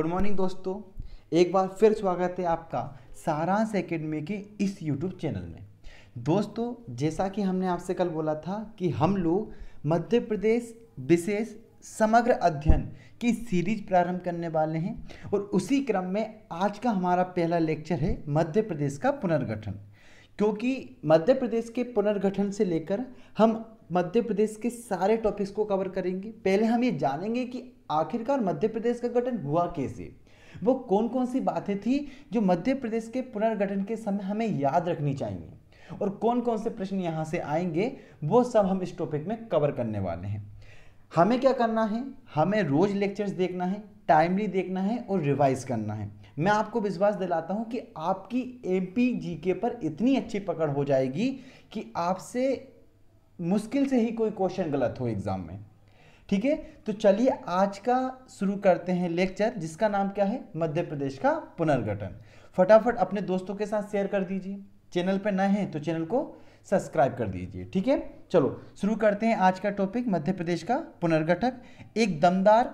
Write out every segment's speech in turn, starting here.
Good morning दोस्तों, एक बार फिर स्वागत है आपका सारांश एकेडमी के इस यूट्यूब चैनल में। दोस्तों, जैसा कि हमने आपसे कल बोला था कि हम लोग मध्य प्रदेश विशेष समग्र अध्ययन की सीरीज प्रारंभ करने वाले हैं और उसी क्रम में आज का हमारा पहला लेक्चर है मध्य प्रदेश का पुनर्गठन। क्योंकि मध्य प्रदेश के पुनर्गठन से लेकर हम मध्य प्रदेश के सारे टॉपिक्स को कवर करेंगे। पहले हम ये जानेंगे कि आखिरकार मध्य प्रदेश का गठन हुआ कैसे, वो कौन कौन सी बातें थी जो मध्य प्रदेश के पुनर्गठन के समय हमें याद रखनी चाहिए और कौन कौन से प्रश्न यहाँ से आएंगे, वो सब हम इस टॉपिक में कवर करने वाले हैं। हमें क्या करना है, हमें रोज लेक्चर्स देखना है, टाइमली देखना है और रिवाइज करना है। मैं आपको विश्वास दिलाता हूं कि आपकी एमपी जीके पर इतनी अच्छी पकड़ हो जाएगी कि आपसे मुश्किल से ही कोई क्वेश्चन गलत हो एग्जाम में। ठीक है, तो चलिए आज का शुरू करते हैं लेक्चर, जिसका नाम क्या है, मध्य प्रदेश का पुनर्गठन। फटाफट अपने दोस्तों के साथ शेयर कर दीजिए, चैनल पर नए हैं तो चैनल को सब्सक्राइब कर दीजिए। ठीक है, चलो शुरू करते हैं आज का टॉपिक मध्य प्रदेश का पुनर्गठन, एक दमदार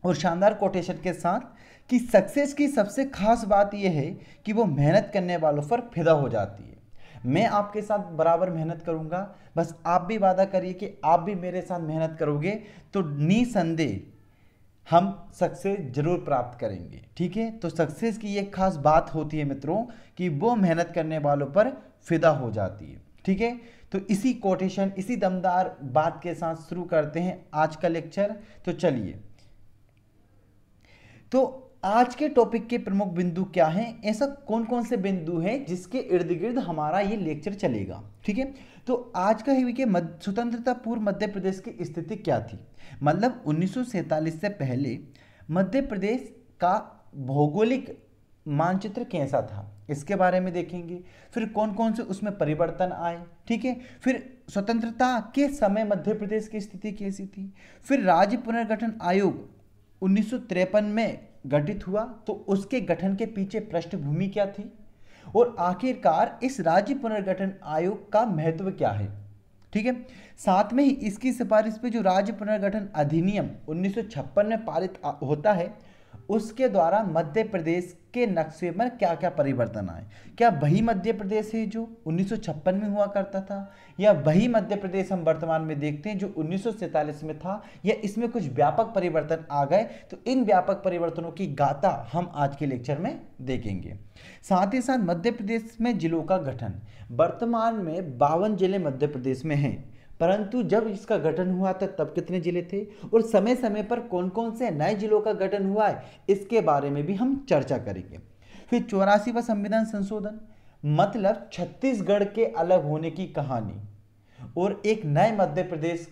और शानदार कोटेशन के साथ कि सक्सेस की सबसे खास बात यह है कि वो मेहनत करने वालों पर फिदा हो जाती है। मैं आपके साथ बराबर मेहनत करूंगा, बस आप भी वादा करिए कि आप भी मेरे साथ मेहनत करोगे तो निसंदेह हम सक्सेस जरूर प्राप्त करेंगे। ठीक है, तो सक्सेस की एक खास बात होती है मित्रों कि वो मेहनत करने वालों पर फिदा हो जाती है। ठीक है, तो इसी कोटेशन, इसी दमदार बात के साथ शुरू करते हैं आज का लेक्चर। तो चलिए, तो आज के टॉपिक के प्रमुख बिंदु क्या हैं, ऐसा कौन कौन से बिंदु हैं जिसके इर्द गिर्द हमारा ये लेक्चर चलेगा। ठीक है, तो आज का है कि स्वतंत्रता पूर्व मध्य प्रदेश की स्थिति क्या थी, मतलब 1947 से पहले मध्य प्रदेश का भौगोलिक मानचित्र कैसा था, इसके बारे में देखेंगे। फिर कौन कौन से उसमें परिवर्तन आए। ठीक है, फिर स्वतंत्रता के समय मध्य प्रदेश की स्थिति कैसी थी। फिर राज्य पुनर्गठन आयोग 1953 में गठित हुआ, तो उसके गठन के पीछे पृष्ठभूमि क्या थी और आखिरकार इस राज्य पुनर्गठन आयोग का महत्व क्या है। ठीक है, साथ में ही इसकी सिफारिश पे जो राज्य पुनर्गठन अधिनियम 1956 में पारित होता है, उसके द्वारा मध्य प्रदेश के नक्शे में क्या क्या परिवर्तन आए। क्या वही मध्य प्रदेश है जो 1956 में हुआ करता था, या वही मध्य प्रदेश हम वर्तमान में देखते हैं जो 1947 में था, या इसमें कुछ व्यापक परिवर्तन आ गए। तो इन व्यापक परिवर्तनों की गाथा हम आज के लेक्चर में देखेंगे। साथ ही साथ मध्य प्रदेश में जिलों का गठन, वर्तमान में 52 जिले मध्य प्रदेश में हैं, परंतु जब इसका गठन हुआ था तब कितने जिले थे और समय समय पर कौन कौन से नए जिलों का गठन हुआ है, इसके बारे में भी हम चर्चा करेंगे। फिर 84वां संविधान संशोधन, मतलब छत्तीसगढ़ के अलग होने की कहानी और एक नए मध्य प्रदेश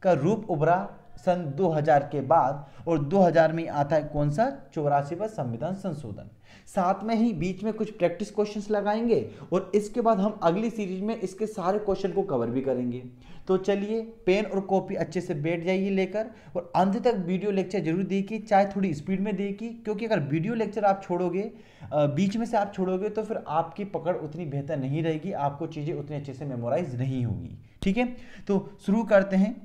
का रूप उभरा सन 2000 के बाद, और 2000 में आता है कौन सा, 84वां संविधान संशोधन। साथ में ही बीच में कुछ प्रैक्टिस क्वेश्चंस लगाएंगे और इसके बाद हम अगली सीरीज में इसके सारे क्वेश्चन को कवर भी करेंगे। तो चलिए, पेन और कॉपी अच्छे से बैठ जाइए लेकर, और अंत तक वीडियो लेक्चर जरूर देखिए, चाहे थोड़ी स्पीड में देखिए, क्योंकि अगर वीडियो लेक्चर आप छोड़ोगे, बीच में से आप छोड़ोगे, तो फिर आपकी पकड़ उतनी बेहतर नहीं रहेगी, आपको चीज़ें उतनी अच्छे से मेमोराइज नहीं होगी। ठीक है, तो शुरू करते हैं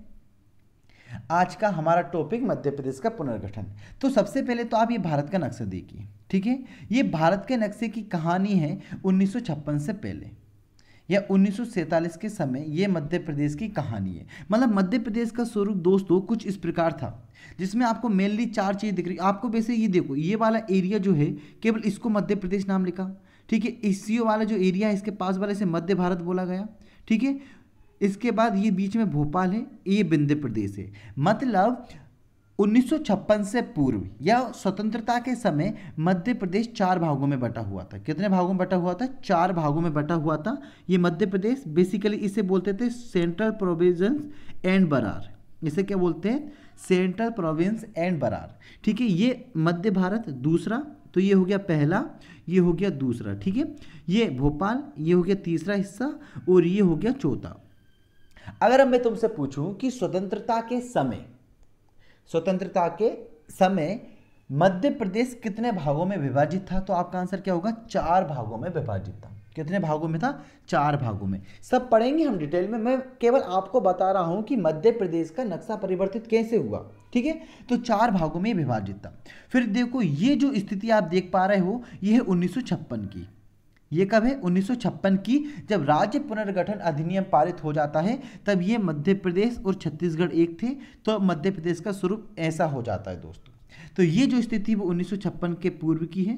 आज का हमारा टॉपिक मध्य प्रदेश का पुनर्गठन। तो सबसे पहले तो आप ये भारत का नक्शा देखिए। ठीक है, ये भारत के नक्शे की कहानी है 1956 से पहले या 1947 के समय, ये मध्य प्रदेश की कहानी है। मतलब मध्य प्रदेश का स्वरूप दोस्तों कुछ इस प्रकार था, जिसमें आपको मेनली 4 चीज़ दिख रही। आपको वैसे ये देखो, ये वाला एरिया जो है केवल इसको मध्य प्रदेश नाम लिखा। ठीक है, इसी वाला जो एरिया है इसके पास वाले से मध्य भारत बोला गया। ठीक है, इसके बाद ये बीच में भोपाल है, ये विंध्य प्रदेश है। मतलब 1956 से पूर्व या स्वतंत्रता के समय मध्य प्रदेश 4 भागों में बटा हुआ था। कितने भागों में बटा हुआ था, 4 भागों में बटा हुआ था ये मध्य प्रदेश। बेसिकली इसे बोलते थे सेंट्रल प्रोविंस एंड बरार। इसे क्या बोलते हैं, सेंट्रल प्रोविंस एंड बरार। ठीक है, ये मध्य भारत दूसरा, तो ये हो गया पहला, ये हो गया दूसरा। ठीक है, ये भोपाल, ये हो गया तीसरा हिस्सा, और ये हो गया चौथा। अगर अब मैं तुमसे पूछूं कि स्वतंत्रता के समय मध्य प्रदेश कितने भागों में विभाजित था, तो आपका आंसर क्या होगा, 4 भागों में विभाजित था। कितने भागों में था, 4 भागों में। सब पढ़ेंगे हम डिटेल में, मैं केवल आपको बता रहा हूं कि मध्य प्रदेश का नक्शा परिवर्तित कैसे हुआ। ठीक है। तो 4 भागों में विभाजित था। फिर देखो ये जो स्थिति आप देख पा रहे हो ये है 1956 की। ये कब है? 1956 की, जब राज्य पुनर्गठन अधिनियम पारित हो जाता है तब ये मध्य प्रदेश और छत्तीसगढ़ एक थे, तो मध्य प्रदेश का स्वरूप ऐसा हो जाता है दोस्तों। तो ये जो स्थिति वो 1956 के पूर्व की है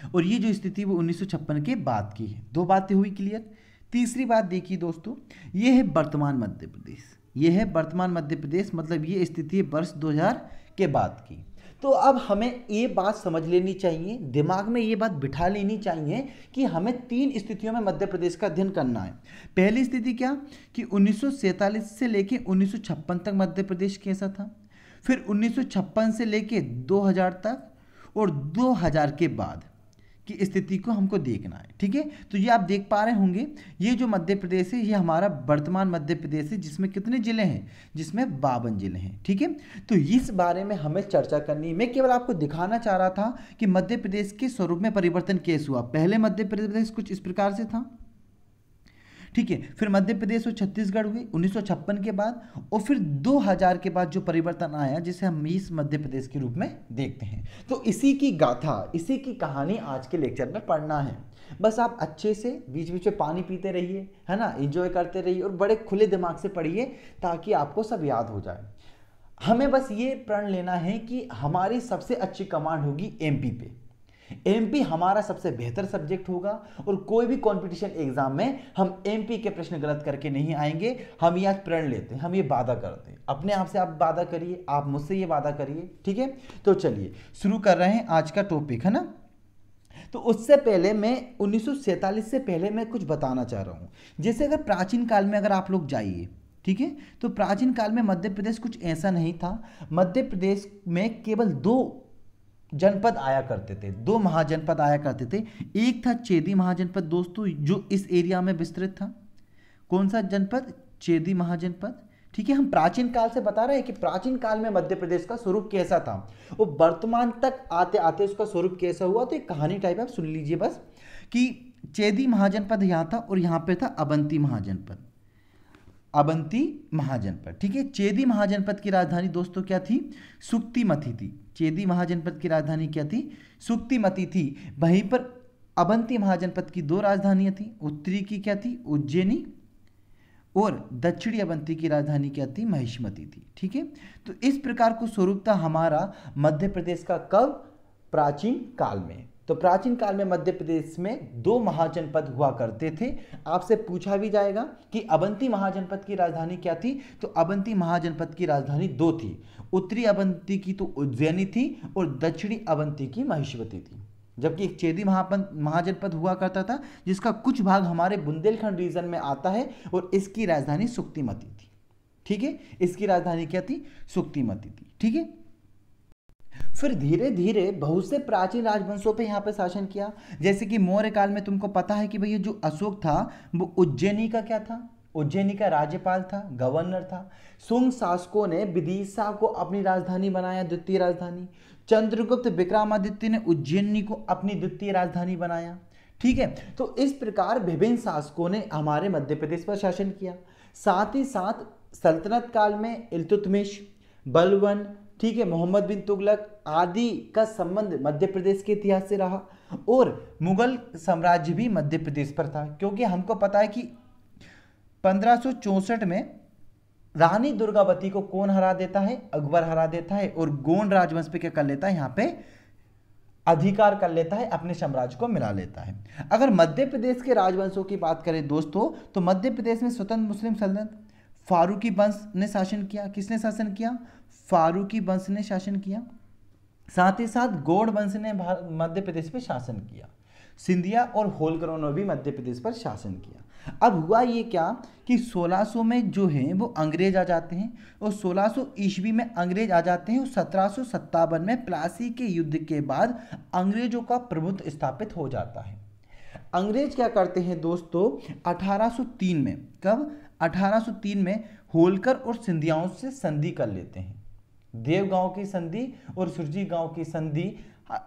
और ये जो स्थिति वो 1956 के बाद की है। 2 बातें हुई क्लियर। तीसरी बात देखिए दोस्तों, ये है वर्तमान मध्य प्रदेश। ये है वर्तमान मध्य प्रदेश, मतलब ये स्थिति है वर्ष 2000 के बाद की। तो अब हमें ये बात समझ लेनी चाहिए, दिमाग में ये बात बिठा लेनी चाहिए कि हमें 3 स्थितियों में मध्य प्रदेश का अध्ययन करना है। पहली स्थिति क्या कि 1947 से लेके 1956 तक मध्य प्रदेश कैसा था, फिर 1956 से लेके 2000 तक और 2000 के बाद की स्थिति को हमको देखना है। ठीक है, तो ये आप देख पा रहे होंगे, ये जो मध्य प्रदेश है ये हमारा वर्तमान मध्य प्रदेश है, जिसमें कितने जिले हैं? जिसमें 52 जिले हैं। ठीक है, तो इस बारे में हमें चर्चा करनी है। मैं केवल आपको दिखाना चाह रहा था कि मध्य प्रदेश के स्वरूप में परिवर्तन कैसे हुआ। पहले मध्य प्रदेश कुछ इस प्रकार से था, ठीक है, फिर मध्य प्रदेश और छत्तीसगढ़ हुए 1956 के बाद, और फिर 2000 के बाद जो परिवर्तन आया जिसे हम इस मध्य प्रदेश के रूप में देखते हैं। तो इसी की गाथा, इसी की कहानी आज के लेक्चर में पढ़ना है। बस आप अच्छे से बीच बीच में पानी पीते रहिए, है ना, एंजॉय करते रहिए और बड़े खुले दिमाग से पढ़िए ताकि आपको सब याद हो जाए। हमें बस ये प्रण लेना है कि हमारी सबसे अच्छी कमांड होगी एमपी पे। एमपी हमारा सबसे बेहतर सब्जेक्ट होगा और कोई भी कंपटीशन एग्जाम में हम एमपी के प्रश्न गलत करके नहीं आएंगे। हम ये आज प्रण लेते हैं, हम ये वादा करते हैं, अपने आप से आप वादा करिए, आप मुझसे ये वादा करिए। ठीक है, तो चलिए शुरू कर रहे हैं आज का टॉपिक, है ना। तो उससे पहले मैं 1947 से पहले मैं कुछ बताना चाह रहा हूँ। जैसे अगर प्राचीन काल में अगर आप लोग जाइए, ठीक है, तो प्राचीन काल में मध्य प्रदेश कुछ ऐसा नहीं था। मध्य प्रदेश में केवल 2 जनपद आया करते थे, 2 महाजनपद आया करते थे। एक था चेदी महाजनपद दोस्तों, जो इस एरिया में विस्तृत था। कौन सा जनपद? चेदी महाजनपद। ठीक है, हम प्राचीन काल से बता रहे हैं कि प्राचीन काल में मध्य प्रदेश का स्वरूप कैसा था और वर्तमान तक आते आते उसका स्वरूप कैसा हुआ। तो एक कहानी टाइप आप सुन लीजिए बस, कि चेदी महाजनपद यहाँ था और यहाँ पे था अवंती महाजनपद। अवंती महाजनपद, ठीक है। चेदी महाजनपद की राजधानी दोस्तों क्या थी? सुक्तिमती थी। चेदी महाजनपद की राजधानी क्या थी? सुक्तिमती थी। वहीं पर अवंती महाजनपद की 2 राजधानियां थी। उत्तरी की क्या थी? उज्जैनी, और दक्षिणी अवंती की राजधानी क्या थी? महिष्मती थी। ठीक है, तो इस प्रकार को स्वरूप था हमारा मध्य प्रदेश का। कब? प्राचीन काल में। तो प्राचीन काल में मध्य प्रदेश में 2 महाजनपद हुआ करते थे। आपसे पूछा भी जाएगा कि अवंती महाजनपद की राजधानी क्या थी, तो अवंती महाजनपद की राजधानी 2 थी। उत्तरी अवंती की तो उज्जैनी थी और दक्षिणी अवंती की महिष्मती थी। जबकि एक चेदी महाजनपद हुआ करता था जिसका कुछ भाग हमारे बुंदेलखंड रीजन में आता है और इसकी राजधानी सुक्तिमती थी। ठीक है, इसकी राजधानी क्या थी? सुक्तिमती थी। ठीक है, फिर धीरे धीरे बहुत से प्राचीन राजवंशों पे यहाँ पे शासन किया। जैसे कि मौर्य काल में तुमको पता है कि भैया जो अशोक था वो उज्जैनी का क्या था? उज्जैनी का राज्यपाल था, गवर्नर था। शुंग शासकों ने विदिशा को अपनी राजधानी बनाया, द्वितीय राजधानी। चंद्रगुप्त विक्रमादित्य ने उज्जैनी को अपनी द्वितीय राजधानी बनाया। ठीक है, तो इस प्रकार विभिन्न शासकों ने हमारे मध्य प्रदेश पर शासन किया। साथ ही साथ सल्तनत काल में इल्तुतमिश, बलबन, ठीक है, मोहम्मद बिन तुगलक आदि का संबंध मध्य प्रदेश के इतिहास से रहा। और मुगल साम्राज्य भी मध्य प्रदेश पर था, क्योंकि हमको पता है कि 1564 में रानी दुर्गावती को कौन हरा देता है? अकबर हरा देता है और गोंड राजवंश पे क्या कर लेता है? यहाँ पे अधिकार कर लेता है, अपने साम्राज्य को मिला लेता है। अगर मध्य प्रदेश के राजवंशों की बात करें दोस्तों, तो मध्य प्रदेश में स्वतंत्र मुस्लिम सल्तनत फारूकी वंश ने शासन किया। किसने शासन किया? फारूकी वंश ने शासन किया। साथ ही साथ गौड़ वंश ने मध्य प्रदेश पर शासन किया। सिंधिया और होलकरों ने भी मध्य प्रदेश पर शासन किया। अब हुआ ये क्या कि 1600 में जो है वो अंग्रेज आ जाते हैं और 1600 ईस्वी में अंग्रेज आ जाते हैं और 1757 में प्लासी के युद्ध के बाद अंग्रेजों का प्रभुत्व स्थापित हो जाता है। अंग्रेज क्या करते हैं दोस्तों? 1803 में, कब? 1803 में होलकर और सिंधियाओं से संधि कर लेते हैं। देवगांव की संधि और सुरजी गांव की संधि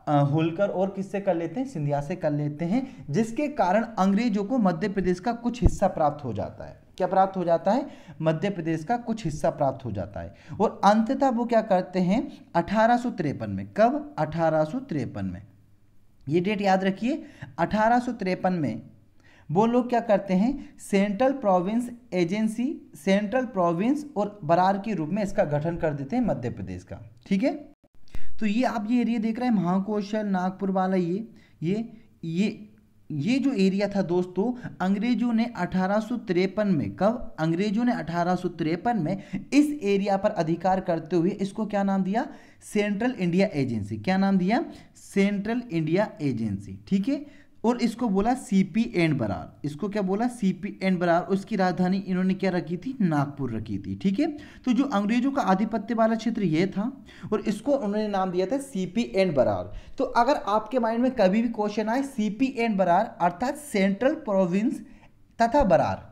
होलकर और किससे कर लेते हैं? सिंधिया से कर लेते हैं, जिसके कारण अंग्रेजों को मध्य प्रदेश का कुछ हिस्सा प्राप्त हो जाता है। क्या प्राप्त हो जाता है, मध्य प्रदेश का कुछ हिस्सा प्राप्त हो जाता है। और अंततः वो क्या करते हैं 1853 में, कब 1853 में, ये डेट याद रखिए 1853 में वो लोग क्या करते हैं central province agency, central province और बरार के रूप में इसका गठन कर देते हैं मध्य प्रदेश का। ठीक है, तो ये आप ये एरिया देख रहे हैं महाकौशल नागपुर वाला, ये जो एरिया था दोस्तों, अंग्रेजों ने 1853 में, कब अंग्रेजों ने 1853 में इस एरिया पर अधिकार करते हुए इसको क्या नाम दिया, सेंट्रल इंडिया एजेंसी। क्या नाम दिया, सेंट्रल इंडिया एजेंसी। ठीक है, और इसको बोला सीपी एंड बरार, इसको क्या बोला, सीपी एंड बरार। उसकी राजधानी इन्होंने क्या रखी थी, नागपुर रखी थी। ठीक है, तो जो अंग्रेजों का आधिपत्य वाला क्षेत्र ये था और इसको उन्होंने नाम दिया था सीपी एंड बरार। तो अगर आपके माइंड में कभी भी क्वेश्चन आए सीपी एंड बरार अर्थात सेंट्रल प्रोविंस तथा बरार,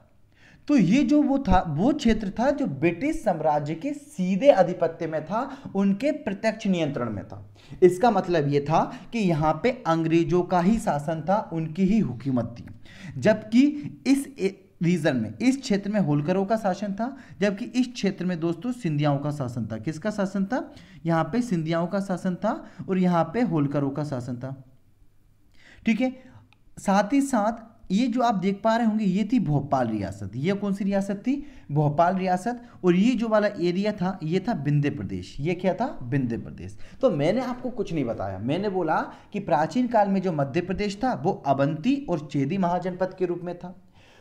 तो ये जो वो था, वो क्षेत्र था जो ब्रिटिश साम्राज्य के सीधे आधिपत्य में था, उनके प्रत्यक्ष नियंत्रण में था। इसका मतलब ये था कि यहाँ पे अंग्रेजों का ही शासन था, उनकी ही हुकूमत थी। जबकि इस रीजन में, इस क्षेत्र में होलकरों का शासन था, जबकि इस क्षेत्र में दोस्तों सिंधियाओं का शासन था। किसका शासन था, यहाँ पे सिंधियाओं का शासन था और यहाँ पे होलकरों का शासन था। ठीक है, साथ ही साथ ये जो आप देख पा रहे होंगे ये थी भोपाल रियासत। ये कौन सी रियासत थी, भोपाल रियासत। और ये जो वाला एरिया था ये था विंध्य प्रदेश। ये क्या था, विंध्य प्रदेश। तो मैंने आपको कुछ नहीं बताया, मैंने बोला कि प्राचीन काल में जो मध्य प्रदेश था वो अवंती और चेदी महाजनपद के रूप में था।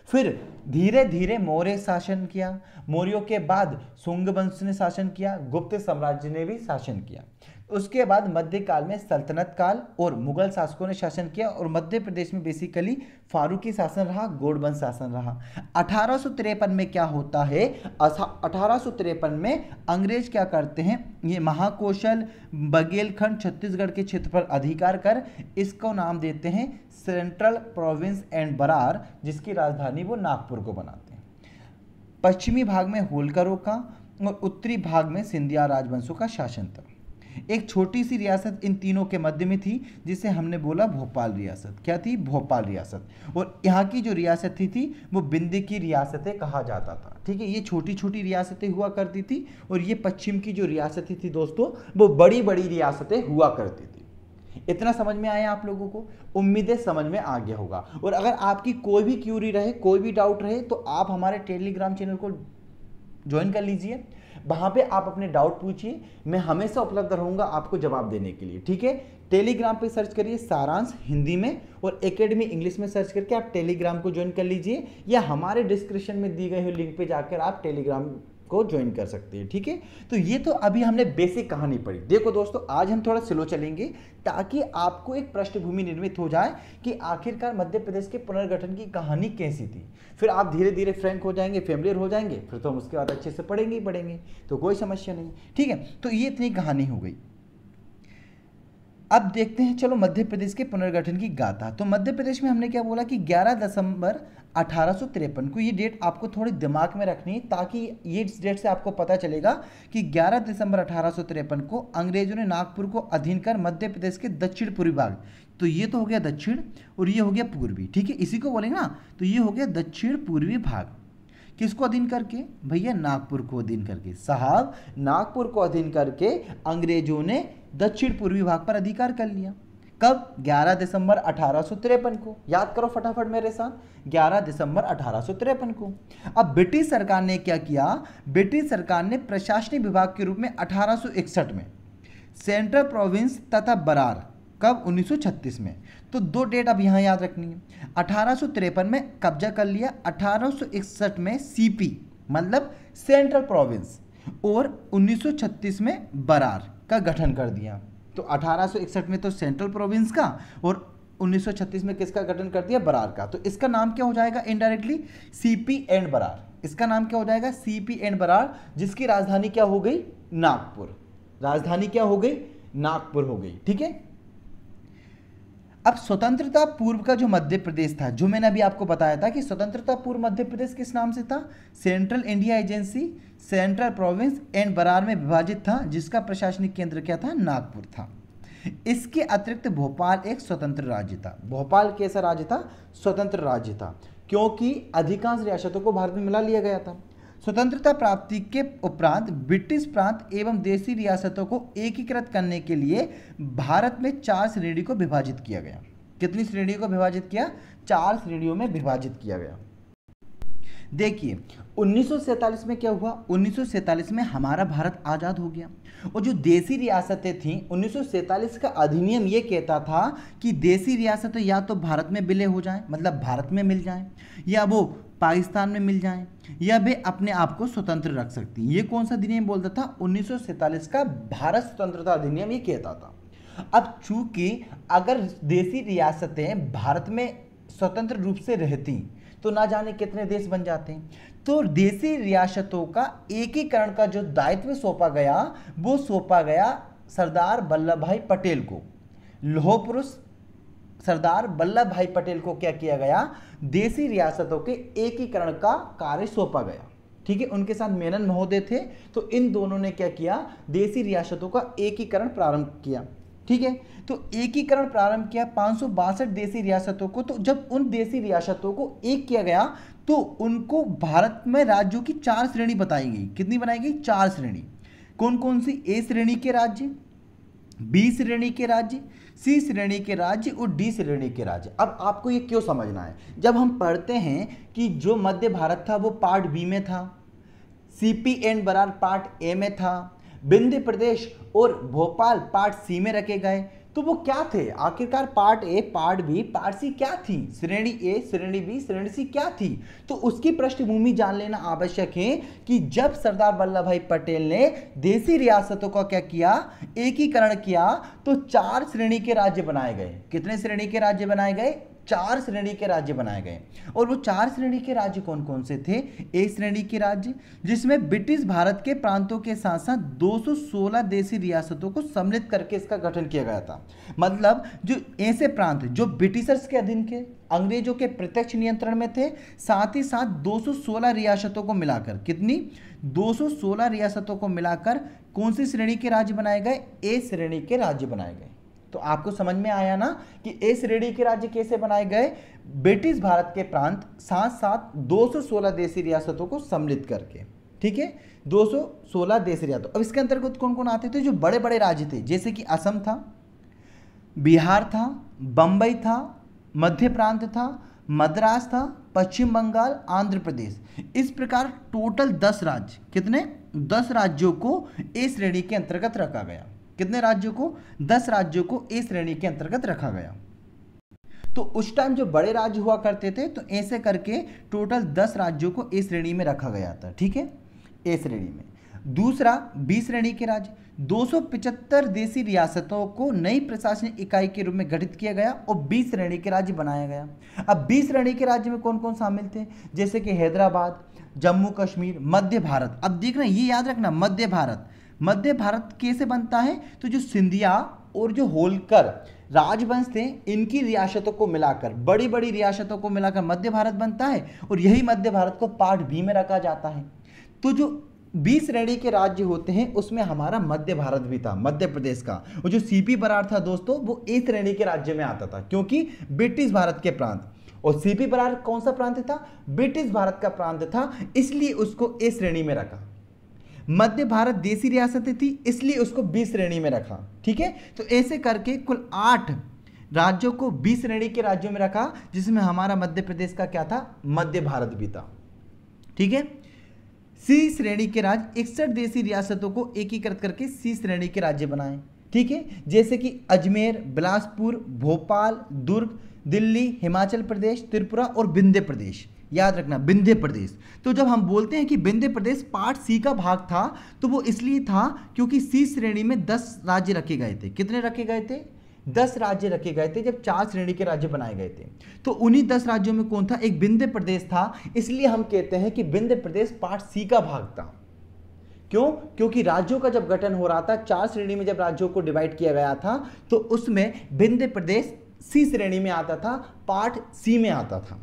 फिर धीरे धीरे मौर्य शासन किया, मौर्यों के बाद शुंग वंश ने शासन किया, गुप्त साम्राज्य ने भी शासन किया। उसके बाद मध्यकाल में सल्तनत काल और मुगल शासकों ने शासन किया और मध्य प्रदेश में बेसिकली फारूकी शासन रहा, गोंड शासन रहा। 1853 में क्या होता है, 1853 में अंग्रेज क्या करते हैं, ये महाकौशल बघेलखंड छत्तीसगढ़ के क्षेत्र पर अधिकार कर इसको नाम देते हैं सेंट्रल प्रोविंस एंड बरार, जिसकी राजधानी वो नागपुर को बनाते हैं। पश्चिमी भाग में होलकरों का और उत्तरी भाग में सिंधिया राजवंशों का शासन था। एक छोटी सी रियासत इन तीनों के मध्य में थी जिसे हमने बोला भोपाल रियासत। क्या थी, भोपाल रियासत। और यहाँ की जो रियासत थी वो विंध्य की रियासतें कहा जाता था। ठीक है, ये छोटी छोटी रियासतें हुआ करती थी और ये पश्चिम की जो रियासतें थी दोस्तों वो बड़ी बड़ी रियासतें हुआ करती थी। इतना समझ में आया आप लोगों को, उम्मीदें समझ में आ गया होगा। और अगर आपकी कोई भी क्यूरी रहे, कोई भी डाउट रहे तो आप हमारे टेलीग्राम चैनल को ज्वाइन कर लीजिए, वहां पे आप अपने डाउट पूछिए, मैं हमेशा उपलब्ध रहूंगा आपको जवाब देने के लिए। ठीक है, टेलीग्राम पे सर्च करिए सारांश हिंदी में और एकेडमी इंग्लिश में सर्च करके आप टेलीग्राम को ज्वाइन कर लीजिए, या हमारे डिस्क्रिप्शन में दी गई हुई लिंक पे जाकर आप टेलीग्राम को ज्वाइन कर सकते हैं। ठीक है, तो ये तो अभी हमने बेसिक कहानी पढ़ी। देखो दोस्तों, आज हम थोड़ा स्लो चलेंगे ताकि आपको एक पृष्ठभूमि निर्मित हो जाए कि आखिरकार मध्य प्रदेश के पुनर्गठन की कहानी कैसी थी। फिर आप धीरे धीरे फ्रैंक हो जाएंगे, फेमिलियर हो जाएंगे, फिर तो हम उसके बाद अच्छे से पढ़ेंगे ही पढ़ेंगे, तो कोई समस्या नहीं। ठीक है, तो ये इतनी कहानी हो गई। अब देखते हैं, चलो मध्य प्रदेश के पुनर्गठन की गाथा। तो मध्य प्रदेश में हमने क्या बोला कि 11 दिसंबर 1853 को, ये डेट आपको थोड़ी दिमाग में रखनी है ताकि ये डेट से आपको पता चलेगा कि 11 दिसंबर 1853 को अंग्रेजों ने नागपुर को अधीन कर मध्य प्रदेश के दक्षिण पूर्वी भाग, तो ये तो हो गया दक्षिण और ये हो गया पूर्वी। ठीक है, इसी को बोलेंगे ना, तो ये हो गया दक्षिण पूर्वी भाग। किसको अधीन करके, भैया नागपुर को अधीन करके। साहब, नागपुर को अधीन करके अंग्रेजों ने दक्षिण पूर्वी भाग पर अधिकार कर लिया। कब, 11 दिसंबर 1853 को। याद करो फटाफट मेरे साथ, 11 दिसंबर 1853 को। अब ब्रिटिश सरकार ने क्या किया, ब्रिटिश सरकार ने प्रशासनिक विभाग के रूप में 1861 में सेंट्रल प्रोविंस तथा बरार, कब, 1936 में। तो दो डेट अब यहाँ याद रखनी है। 1853 में कब्जा कर लिया, 1861 में सीपी मतलब सेंट्रल प्रोविंस, और 1936 में बरार का गठन कर दिया। तो 1861 में तो सेंट्रल प्रोविंस का और 1936 में किसका गठन कर दिया, बरार का। तो इसका नाम क्या हो जाएगा इनडायरेक्टली, सीपी एंड बरार। इसका नाम क्या हो जाएगा, सीपी एंड बरार, जिसकी राजधानी क्या हो गई, नागपुर। राजधानी क्या हो गई, नागपुर हो गई। ठीक है, अब स्वतंत्रता पूर्व का जो मध्य प्रदेश था, जो मैंने अभी आपको बताया था कि स्वतंत्रता पूर्व मध्य प्रदेश किस नाम से था, central India agency, central province and Berar में विभाजित था, जिसका प्रशासनिक केंद्र क्या था, नागपुर था। इसके अतिरिक्त भोपाल एक स्वतंत्र राज्य था। भोपाल कैसा राज्य था, स्वतंत्र राज्य था। क्योंकि अधिकांश रियासतों को भारत में मिला लिया गया था। स्वतंत्रता प्राप्ति के उपरांत ब्रिटिश प्रांत एवं देशी रियासतों को एकीकृत करने के लिए भारत में 4 श्रेणी को विभाजित किया गया। कितनी श्रेणियों को विभाजित किया? 4 श्रेणियों में विभाजित किया गया। देखिए 1947 में क्या हुआ? 1947 में हमारा भारत आज़ाद हो गया और जो देशी रियासतें थीं 1947 का अधिनियम ये कहता था कि देशी रियासतें या तो भारत में विलय हो जाएं, मतलब भारत में मिल जाएं, या वो पाकिस्तान में मिल जाएं, या वे अपने आप को स्वतंत्र रख सकती। ये कौन सा अधिनियम बोलता था? 1947 का भारत स्वतंत्रता अधिनियम ये कहता था। अब चूंकि अगर देशी रियासतें भारत में स्वतंत्र रूप से रहती तो ना जाने कितने देश बन जाते हैं। तो देशी रियासतों का एकीकरण का जो दायित्व सौंपा गया वो सौंपा गया सरदार वल्लभ भाई पटेल को। लौह पुरुष सरदार वल्लभ भाई पटेल को क्या किया गया? देशी रियासतों के एकीकरण का कार्य सौंपा गया। ठीक है, उनके साथ मेनन महोदय थे, तो इन दोनों ने क्या किया? देशी रियासतों का एकीकरण प्रारंभ किया। ठीक है, तो एकीकरण प्रारंभ किया 562 देशी रियासतों को। तो जब उन देशी रियासतों को एक किया गया तो उनको भारत में राज्यों की 4 श्रेणी बताई गई। कितनी बनाई गई? 4 श्रेणी। कौन कौन सी? ए श्रेणी के राज्य, बी श्रेणी के राज्य, सी श्रेणी के राज्य और डी श्रेणी के राज्य। अब आपको ये क्यों समझना है? जब हम पढ़ते हैं कि जो मध्य भारत था वो पार्ट बी में था, CP and Berar part A में था, विंध्य प्रदेश और भोपाल पार्ट सी में रखे गए, तो वो क्या थे आखिरकार? Part A, part B, part C क्या थी? श्रेणी ए, श्रेणी बी, श्रेणी सी क्या थी? तो उसकी पृष्ठभूमि जान लेना आवश्यक है कि जब सरदार वल्लभ भाई पटेल ने देशी रियासतों का क्या किया? एकीकरण किया, तो 4 श्रेणी के राज्य बनाए गए। कितने श्रेणी के राज्य बनाए गए? 4 श्रेणी के राज्य बनाए गए। और वो 4 श्रेणी के राज्य कौन कौन से थे? ए श्रेणी के राज्य, जिसमें ब्रिटिश भारत के प्रांतों के साथ साथ 216 देशी रियासतों को सम्मिलित करके इसका गठन किया गया था। मतलब जो ऐसे प्रांत जो ब्रिटिशर्स के अधीन के, अंग्रेजों के प्रत्यक्ष नियंत्रण में थे, साथ ही साथ 216 रियासतों को मिलाकर, कितनी? 216 रियासतों को मिलाकर कौन सी श्रेणी के राज्य बनाए गए? ए श्रेणी के राज्य बनाए गए। तो आपको समझ में आया ना कि ए श्रेणी के राज्य कैसे बनाए गए? ब्रिटिश भारत के प्रांत साथ साथ 216 देशी रियासतों को सम्मिलित करके। ठीक है, 216 देशी रियासतों। अब इसके अंतर्गत कौन कौन आते थे? जो बड़े बड़े राज्य थे, जैसे कि असम था, बिहार था, बंबई था, मध्य प्रांत था, मद्रास था, पश्चिम बंगाल, आंध्र प्रदेश। इस प्रकार टोटल 10 राज्य, कितने? 10 राज्यों को ए श्रेणी के अंतर्गत रखा गया। कितने राज्यों को? 10 राज्यों को ए श्रेणी के अंतर्गत रखा गया। तो उस टाइम जो बड़े राज्य हुआ करते थे, तो ऐसे करके टोटल 10 राज्यों को ए श्रेणी में रखा गया था। ठीक है, ए श्रेणी में। दूसरा, बी श्रेणी के राज्य, 275 देशी रियासतों को नई प्रशासनिक इकाई के रूप में गठित किया गया और बी श्रेणी के राज्य बनाया गया। अब बी श्रेणी के राज्य में कौन कौन शामिल थे? जैसे कि हैदराबाद, जम्मू कश्मीर, मध्य भारत। अब देखना, ये याद रखना, मध्य भारत। मध्य भारत कैसे बनता है? तो जो सिंधिया और जो होलकर राजवंश थे, इनकी रियासतों को मिलाकर, बड़ी बड़ी रियासतों को मिलाकर मध्य भारत बनता है, और यही मध्य भारत को पार्ट बी में रखा जाता है। तो जो बी श्रेणी के राज्य होते हैं उसमें हमारा मध्य भारत भी था, मध्य प्रदेश का। और जो सीपी बरार था दोस्तों, वो ए श्रेणी के राज्य में आता था, क्योंकि ब्रिटिश भारत के प्रांत। और सीपी बरार कौन सा प्रांत था? ब्रिटिश भारत का प्रांत था, इसलिए उसको ए श्रेणी में रखा। मध्य भारत देशी रियासतें थी, इसलिए उसको बी श्रेणी में रखा। ठीक है, तो ऐसे करके कुल 8 राज्यों को बी श्रेणी के राज्यों में रखा, जिसमें हमारा मध्य प्रदेश का क्या था? मध्य भारत भी था। ठीक है, सी श्रेणी के राज्य 61 देशी रियासतों को एकीकृत करके सी श्रेणी के राज्य बनाए। ठीक है, जैसे कि अजमेर, बिलासपुर, भोपाल, दुर्ग, दिल्ली, हिमाचल प्रदेश, त्रिपुरा और विंध्य प्रदेश। याद रखना, विंध्य प्रदेश। तो जब हम बोलते हैं कि विंध्य प्रदेश पार्ट सी का भाग था, तो वो इसलिए था क्योंकि सी श्रेणी में 10 राज्य रखे गए थे। कितने रखे गए थे? 10 राज्य रखे गए थे जब 4 श्रेणी के राज्य बनाए गए थे। तो उन्हीं 10 राज्यों में कौन था? एक विंध्य प्रदेश था, इसलिए हम कहते हैं कि विंध्य प्रदेश पार्ट सी का भाग था। क्यों? क्योंकि राज्यों का जब गठन हो रहा था, 4 श्रेणी में जब राज्यों को डिवाइड किया गया था, तो उसमें विंध्य प्रदेश सी श्रेणी में आता था, पार्ट सी में आता था,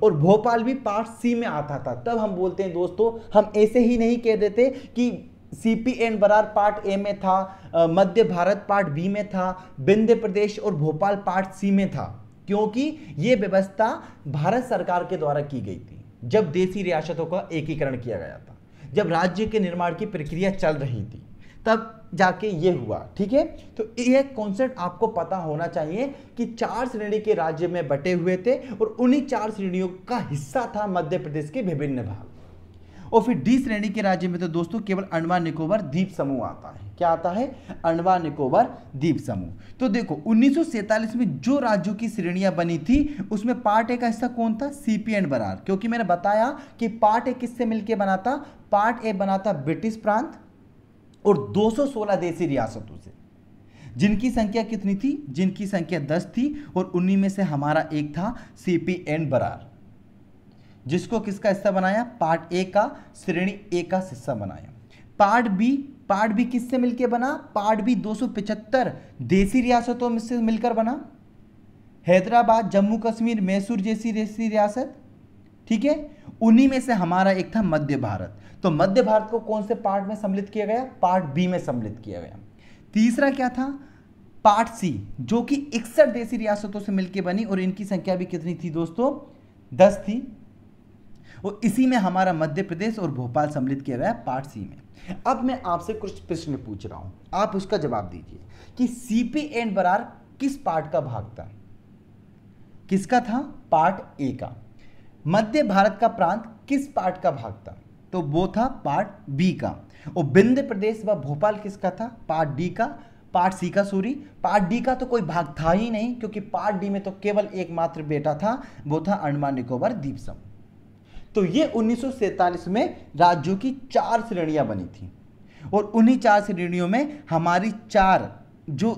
और भोपाल भी पार्ट सी में आता था। तब हम बोलते हैं दोस्तों, हम ऐसे ही नहीं कह देते कि CP and Berar part A में था, मध्य भारत पार्ट बी में था, विंध्य प्रदेश और भोपाल पार्ट सी में था, क्योंकि यह व्यवस्था भारत सरकार के द्वारा की गई थी जब देशी रियासतों का एकीकरण किया गया था, जब राज्य के निर्माण की प्रक्रिया चल रही थी, तब जाके ये हुआ। ठीक है, तो ये कॉन्सेप्ट आपको पता होना चाहिए कि 4 श्रेणी के राज्य में बटे हुए थे और उन्हीं 4 श्रेणियों का हिस्सा था मध्य प्रदेश के विभिन्न भाग। और फिर डी श्रेणी के राज्य में तो दोस्तों केवल अंडमान निकोबार द्वीप समूह आता है। क्या आता है? अंडमान निकोबार द्वीप समूह। तो देखो 1947 में जो राज्यों की श्रेणियां बनी थी उसमें पार्ट ए का हिस्सा कौन था? CP and Berar. क्योंकि मैंने बताया कि पार्ट ए किससे मिलकर बना था? पार्ट ए बना था ब्रिटिश प्रांत और 216 देशी रियासतों से, जिनकी संख्या कितनी थी? जिनकी संख्या 10 थी और उन्हीं में से हमारा एक था सीपी एंड बरार, जिसको किसका हिस्सा बनाया? पार्ट ए का, श्रेणी ए का हिस्सा बनाया। पार्ट बी किससे मिलकर बना? पार्ट बी 275 देशी रियासतों में से मिलकर बना। हैदराबाद, जम्मू कश्मीर, मैसूर जैसी देशी रियासत, ठीक है, उन्हीं में से हमारा एक था मध्य भारत। तो मध्य भारत को कौन से पार्ट में सम्मिलित किया गया? पार्ट बी में सम्मिलित किया गया। तीसरा क्या था? पार्ट सी, जो कि 61 देशी रियासतों से मिलकर बनी और इनकी संख्या भी कितनी थी दोस्तों? 10 थी। और इसी में हमारा मध्य प्रदेश और भोपाल सम्मिलित किया गया पार्ट सी में। अब मैं आपसे कुछ प्रश्न पूछ रहा हूं, आप उसका जवाब दीजिए कि सीपी एंड बरार किस पार्ट का भाग था? किसका था? पार्ट ए का। मध्य भारत का प्रांत किस पार्ट का भाग था? तो वो था पार्ट बी का। और विंध्य प्रदेश व भोपाल किसका था? पार्ट डी का, पार्ट सी का, सॉरी, पार्ट डी का तो कोई भाग था ही नहीं, क्योंकि पार्ट डी में तो केवल एकमात्र बेटा था, वो था अंडमान निकोबार द्वीप समूह। तो ये 1947 में राज्यों की 4 श्रेणियां बनी थी और उन्हीं 4 श्रेणियों में हमारी 4 जो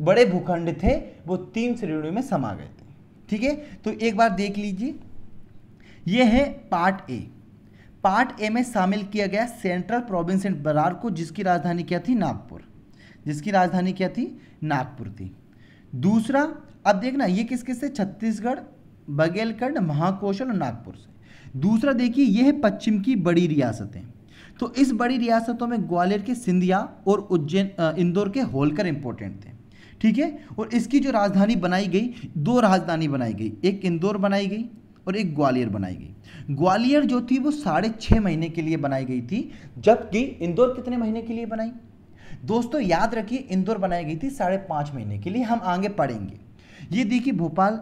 बड़े भूखंड थे वो 3 श्रेणियों में समा गए थे। ठीक है, तो एक बार देख लीजिए, ये है पार्ट ए। पार्ट ए में शामिल किया गया सेंट्रल प्रोविंस एंड बरार को, जिसकी राजधानी क्या थी? नागपुर। जिसकी राजधानी क्या थी? नागपुर थी। दूसरा, अब देखना ये किस किस से? छत्तीसगढ़, बघेलखंड, महाकौशल और नागपुर से। दूसरा देखिए, यह है पश्चिम की बड़ी रियासतें। तो इस बड़ी रियासतों में ग्वालियर के सिंधिया और उज्जैन, इंदौर के होलकर इंपॉर्टेंट थे। ठीक है, और इसकी जो राजधानी बनाई गई, 2 राजधानी बनाई गई, एक इंदौर बनाई गई और एक ग्वालियर बनाई गई। ग्वालियर जो थी वो 6.5 महीने के लिए बनाई गई थी, जबकि इंदौर कितने महीने के लिए बनाई? दोस्तों याद रखिए, इंदौर बनाई गई थी 5.5 महीने के लिए। हम आगे पढ़ेंगे। ये देखिए भोपाल,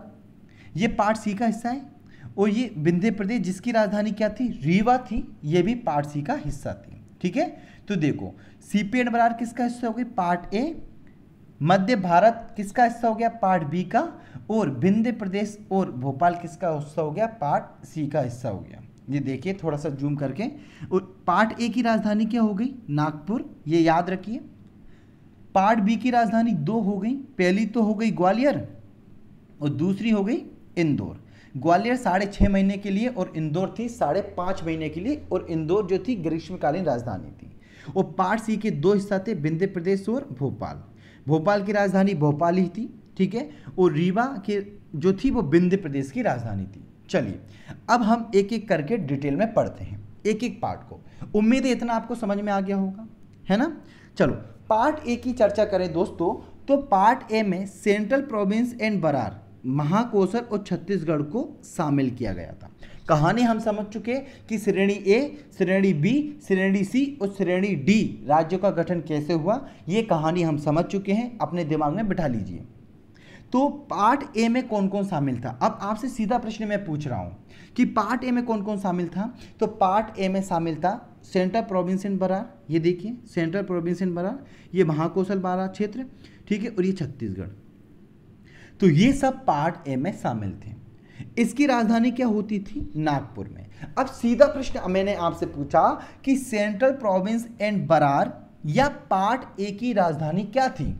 ये पार्ट सी का हिस्सा है। और ये विंध्य प्रदेश, जिसकी राजधानी क्या थी? रीवा थी, ये भी पार्ट सी का हिस्सा थी। ठीक है, तो देखो सीपी एंड बरार किसका हिस्सा हो गई? Part A. मध्य भारत किसका हिस्सा हो गया? पार्ट बी का। और विंध्य प्रदेश और भोपाल किसका हिस्सा हो गया? पार्ट सी का हिस्सा हो गया। ये देखिए थोड़ा सा जूम करके। और पार्ट ए की राजधानी क्या हो गई? नागपुर, ये याद रखिए। पार्ट बी की राजधानी 2 हो गई, पहली तो हो गई ग्वालियर और दूसरी हो गई इंदौर। ग्वालियर 6.5 महीने के लिए और इंदौर थी 5.5 महीने के लिए, और इंदौर जो थी ग्रीष्मकालीन राजधानी थी। और पार्ट सी के 2 हिस्सा थे, विंध्य प्रदेश और भोपाल। भोपाल की राजधानी भोपाल ही थी, ठीक है, और रीवा की जो थी वो विंध्य प्रदेश की राजधानी थी। चलिए अब हम एक एक करके डिटेल में पढ़ते हैं एक एक पार्ट को। उम्मीद है इतना आपको समझ में आ गया होगा, है ना। चलो पार्ट ए की चर्चा करें दोस्तों, तो पार्ट ए में central province and Berar, Mahakoshal और छत्तीसगढ़ को शामिल किया गया था। कहानी हम समझ चुके कि श्रेणी ए, श्रेणी बी, श्रेणी सी और श्रेणी डी राज्यों का गठन कैसे हुआ, ये कहानी हम समझ चुके हैं, अपने दिमाग में बिठा लीजिए। तो पार्ट ए में कौन कौन शामिल था? अब आपसे सीधा प्रश्न मैं पूछ रहा हूं कि पार्ट ए में कौन कौन शामिल था। तो पार्ट ए में शामिल था सेंट्रल प्रोविंस एंड बरार, ये देखिए सेंट्रल प्रोविंस एंड बरार, ये महाकौशल बारा क्षेत्र, ठीक है, और ये छत्तीसगढ़। तो ये सब पार्ट ए में शामिल थे। इसकी राजधानी क्या होती थी? नागपुर में। अब सीधा प्रश्न मैंने आपसे पूछा कि सेंट्रल प्रोविंस एंड बरार या पार्ट ए की राजधानी क्या थी?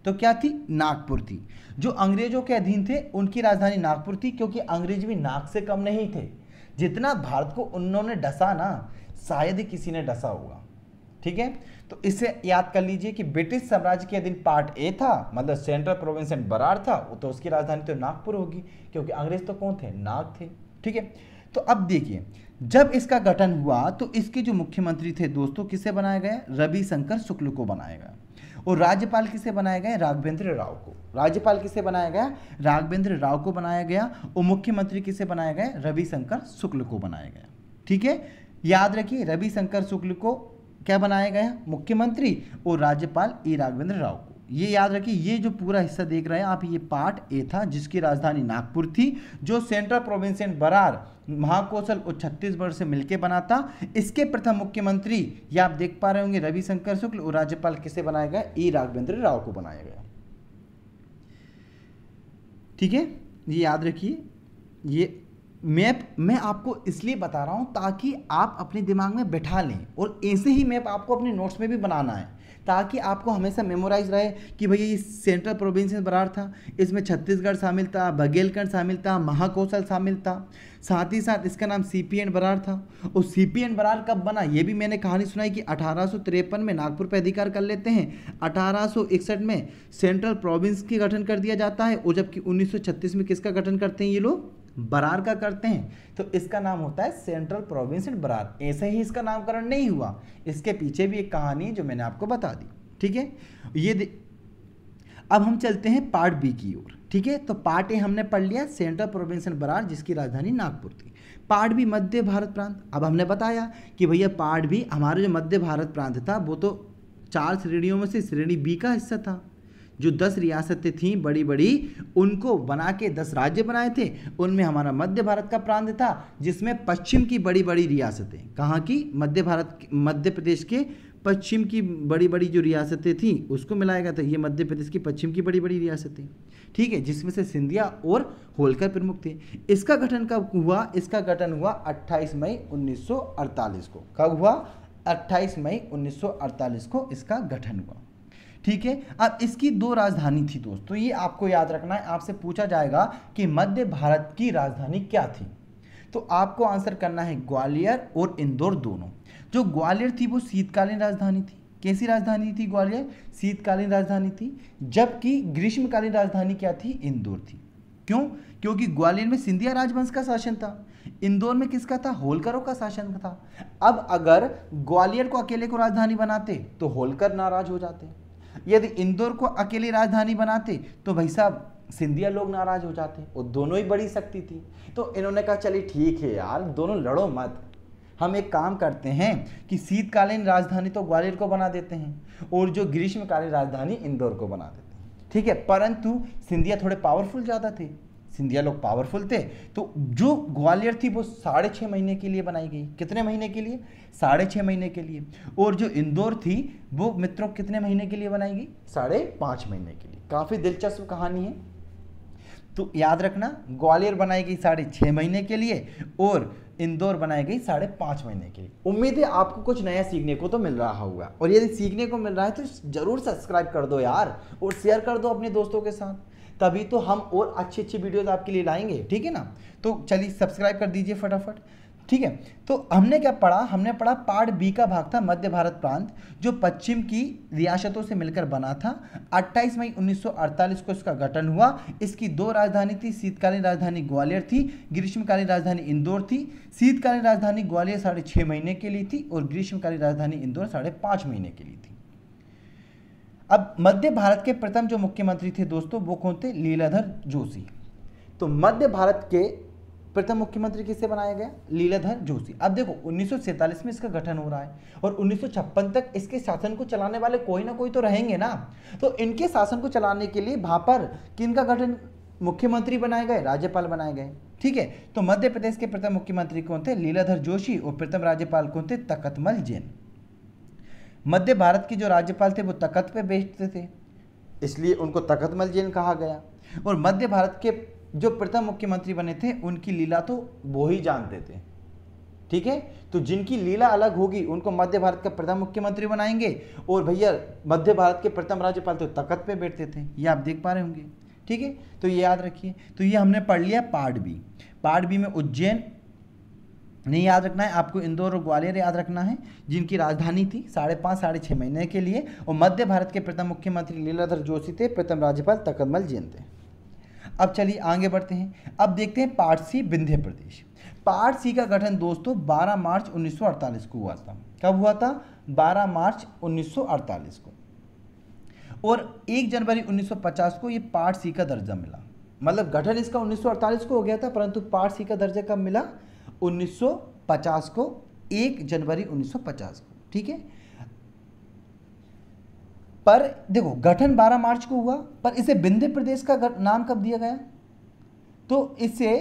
तो क्या थी? नागपुर थी। जो अंग्रेजों के अधीन थे उनकी राजधानी नागपुर थी, क्योंकि अंग्रेज भी नाग से कम नहीं थे। जितना भारत को उन्होंने डसा ना, शायद ही किसी ने डसा होगा। ठीक है, तो इसे याद कर लीजिए कि ब्रिटिश साम्राज्य के अधीन पार्ट ए था, मतलब सेंट्रल प्रोविंस एंड बरार था, तो उसकी राजधानी तो नागपुर होगी, क्योंकि अंग्रेज तो कौन थे? नाग थे। ठीक है, तो अब देखिए जब इसका गठन हुआ तो इसके जो मुख्यमंत्री थे दोस्तों, किसे बनाया गया? रविशंकर शुक्ल को बनाया गया। और राज्यपाल किसे बनाया गया? राघवेंद्र राव को। राज्यपाल किसे बनाया गया? राघवेंद्र राव को बनाया गया। और मुख्यमंत्री किसे बनाया गया? रविशंकर शुक्ल को बनाया गया। ठीक है, याद रखिए रविशंकर शुक्ल को क्या बनाया गया? मुख्यमंत्री, और राज्यपाल ई राघवेंद्र राव को। ये याद रखिए, ये जो पूरा हिस्सा देख रहे हैं आप, ये पार्ट ए था जिसकी राजधानी नागपुर थी, जो central province and Berar, Mahakoshal और छत्तीसगढ़ से मिलकर बना था। इसके प्रथम मुख्यमंत्री ये आप देख पा रहे होंगे रविशंकर शुक्ल, और राज्यपाल किसे बनाया गया? ई राघवेंद्र राव को बनाया गया। ठीक है, ये याद रखिए। ये मैप मैं आपको इसलिए बता रहा हूं ताकि आप अपने दिमाग में बैठा लें, और ऐसे ही मैप आपको अपने नोट्स में भी बनाना है ताकि आपको हमेशा मेमोराइज रहे कि भैया ये सेंट्रल प्रोविंस बरार था, इसमें छत्तीसगढ़ शामिल था, बघेलखंड शामिल था, महाकौशल शामिल था, साथ ही साथ इसका नाम सीपी एंड बरार था। और सीपी एंड बरार कब बना? ये भी मैंने कहानी सुनाई कि 1853 में नागपुर पर अधिकार कर लेते हैं, 1861 में सेंट्रल प्रोविंस की गठन कर दिया जाता है, और जबकि 1936 में किसका गठन करते हैं ये लोग? बरार का करते हैं। तो इसका नाम होता है सेंट्रल प्रोविंस एंड बरार। ऐसे ही इसका नामकरण नहीं हुआ, इसके पीछे भी एक कहानी है जो मैंने आपको बता दी। ठीक है, अब हम चलते हैं पार्ट बी की ओर। ठीक है, तो पार्ट ए हमने पढ़ लिया सेंट्रल प्रोविंस एंड बरार जिसकी राजधानी नागपुर थी। पार्ट बी मध्य भारत प्रांत। अब हमने बताया कि भैया पार्ट बी हमारा जो मध्य भारत प्रांत था वो तो 4 श्रेणियों में से श्रेणी बी का हिस्सा था। जो 10 रियासतें थीं बड़ी बड़ी, उनको बना के 10 राज्य बनाए थे, उनमें हमारा मध्य भारत का प्रांत था जिसमें पश्चिम की बड़ी बड़ी रियासतें, कहाँ की? मध्य प्रदेश के पश्चिम की बड़ी बड़ी जो रियासतें थीं उसको मिलाया गया था। ये मध्य प्रदेश की पश्चिम की बड़ी बड़ी रियासतें, ठीक है, जिसमें से सिंधिया और होलकर प्रमुख थे। इसका गठन कब हुआ? इसका गठन हुआ 28 मई 1948 को। कब हुआ? 28 मई 1948 को इसका गठन हुआ। ठीक है, अब इसकी 2 राजधानी थी दोस्तों, ये आपको याद रखना है। आपसे पूछा जाएगा कि मध्य भारत की राजधानी क्या थी, तो आपको आंसर करना है ग्वालियर और इंदौर दोनों। जो ग्वालियर थी वो शीतकालीन राजधानी थी। कैसी राजधानी थी ग्वालियर? शीतकालीन राजधानी थी। जबकि ग्रीष्मकालीन राजधानी क्या थी? इंदौर थी। क्यों? क्योंकि ग्वालियर में सिंधिया राजवंश का शासन था, इंदौर में किसका था? होलकरों का शासन था। अब अगर ग्वालियर को अकेले को राजधानी बनाते तो होलकर नाराज हो जाते, यदि इंदौर को अकेली राजधानी बनाते तो भाई साहब सिंधिया लोग नाराज हो जाते, और दोनों ही बड़ी शक्ति थी। तो इन्होंने कहा चलिए ठीक है यार, दोनों लड़ो मत, हम एक काम करते हैं कि शीतकालीन राजधानी तो ग्वालियर को बना देते हैं और जो ग्रीष्मकालीन राजधानी इंदौर को बना देते हैं। ठीक है, परंतु सिंधिया थोड़े पावरफुल ज़्यादा थे, सिंधिया लोग पावरफुल थे, तो जो ग्वालियर थी वो 6.5 महीने के लिए बनाई गई। कितने महीने के लिए? 6.5 महीने के लिए। और जो इंदौर थी वो मित्रों कितने महीने के लिए बनाई गई? 5.5 महीने के लिए। काफ़ी दिलचस्प कहानी है। तो याद रखना, ग्वालियर बनाई गई 6.5 महीने के लिए और इंदौर बनाई गई 5.5 महीने के लिए। उम्मीद है आपको कुछ नया सीखने को तो मिल रहा होगा, और यदि सीखने को मिल रहा है तो जरूर सब्सक्राइब कर दो यार, और शेयर कर दो अपने दोस्तों के साथ, तभी तो हम और अच्छी अच्छी वीडियोस आपके लिए लाएंगे। ठीक है ना, तो चलिए सब्सक्राइब कर दीजिए फटाफट। ठीक है, तो हमने क्या पढ़ा? हमने पढ़ा पार्ट बी का भाग था मध्य भारत प्रांत, जो पश्चिम की रियासतों से मिलकर बना था। 28 मई 1948 को इसका गठन हुआ। इसकी 2 राजधानी थी, शीतकालीन राजधानी ग्वालियर थी, ग्रीष्मकालीन राजधानी इंदौर थी। शीतकालीन राजधानी ग्वालियर 6.5 महीने के लिए थी और ग्रीष्मकालीन राजधानी इंदौर 5.5 महीने के लिए थी। अब मध्य भारत के प्रथम जो मुख्यमंत्री थे दोस्तों वो कौन थे? लीलाधर जोशी। तो मध्य भारत के प्रथम मुख्यमंत्री किसे बनाया गया? लीलाधर जोशी। अब देखो 1947 में इसका गठन हो रहा है और 1956 तक इसके शासन को चलाने वाले कोई ना कोई तो रहेंगे ना, तो इनके शासन को चलाने के लिए वहां पर किनका गठन? मुख्यमंत्री बनाए गए, राज्यपाल बनाए गए। ठीक है, तो मध्य प्रदेश के प्रथम मुख्यमंत्री कौन थे? लीलाधर जोशी। और प्रथम राज्यपाल कौन थे? तकतमल जैन। मध्य भारत के जो राज्यपाल थे वो तकत पे बैठते थे, इसलिए उनको तकतमल जैन कहा गया। और मध्य भारत के जो प्रथम मुख्यमंत्री बने थे उनकी लीला तो वो ही जानते थे। ठीक है, तो जिनकी लीला अलग होगी उनको मध्य भारत का प्रथम मुख्यमंत्री बनाएंगे, और भैया मध्य भारत के प्रथम राज्यपाल तो तकत पे बैठते थे, ये आप देख पा रहे होंगे। ठीक है, तो ये याद रखिए। तो ये हमने पढ़ लिया पार्ट बी। पार्ट बी में उज्जैन नहीं याद रखना है आपको, इंदौर और ग्वालियर याद रखना है, जिनकी राजधानी थी 5.5-6.5 महीने के लिए। और मध्य भारत के प्रथम मुख्यमंत्री लीलाधर जोशी थे, प्रथम राज्यपाल तकतमल जैन थे। अब चलिए आगे बढ़ते हैं। अब देखते हैं पार्ट सी, विंध्य प्रदेश। पार्ट सी का गठन दोस्तों 12 मार्च 1948 को हुआ था। कब हुआ था? 12 मार्च 1948 को। और 1 जनवरी 1950 को ये पार्ट सी का दर्जा मिला। मतलब गठन इसका 1948 को हो गया था, परंतु पार्ट सी का दर्जा कब मिला? 1950 को, 1 जनवरी 1950 को। ठीक है, पर देखो गठन 12 मार्च को हुआ, पर इसे विंध्य प्रदेश का नाम कब दिया गया? तो इसे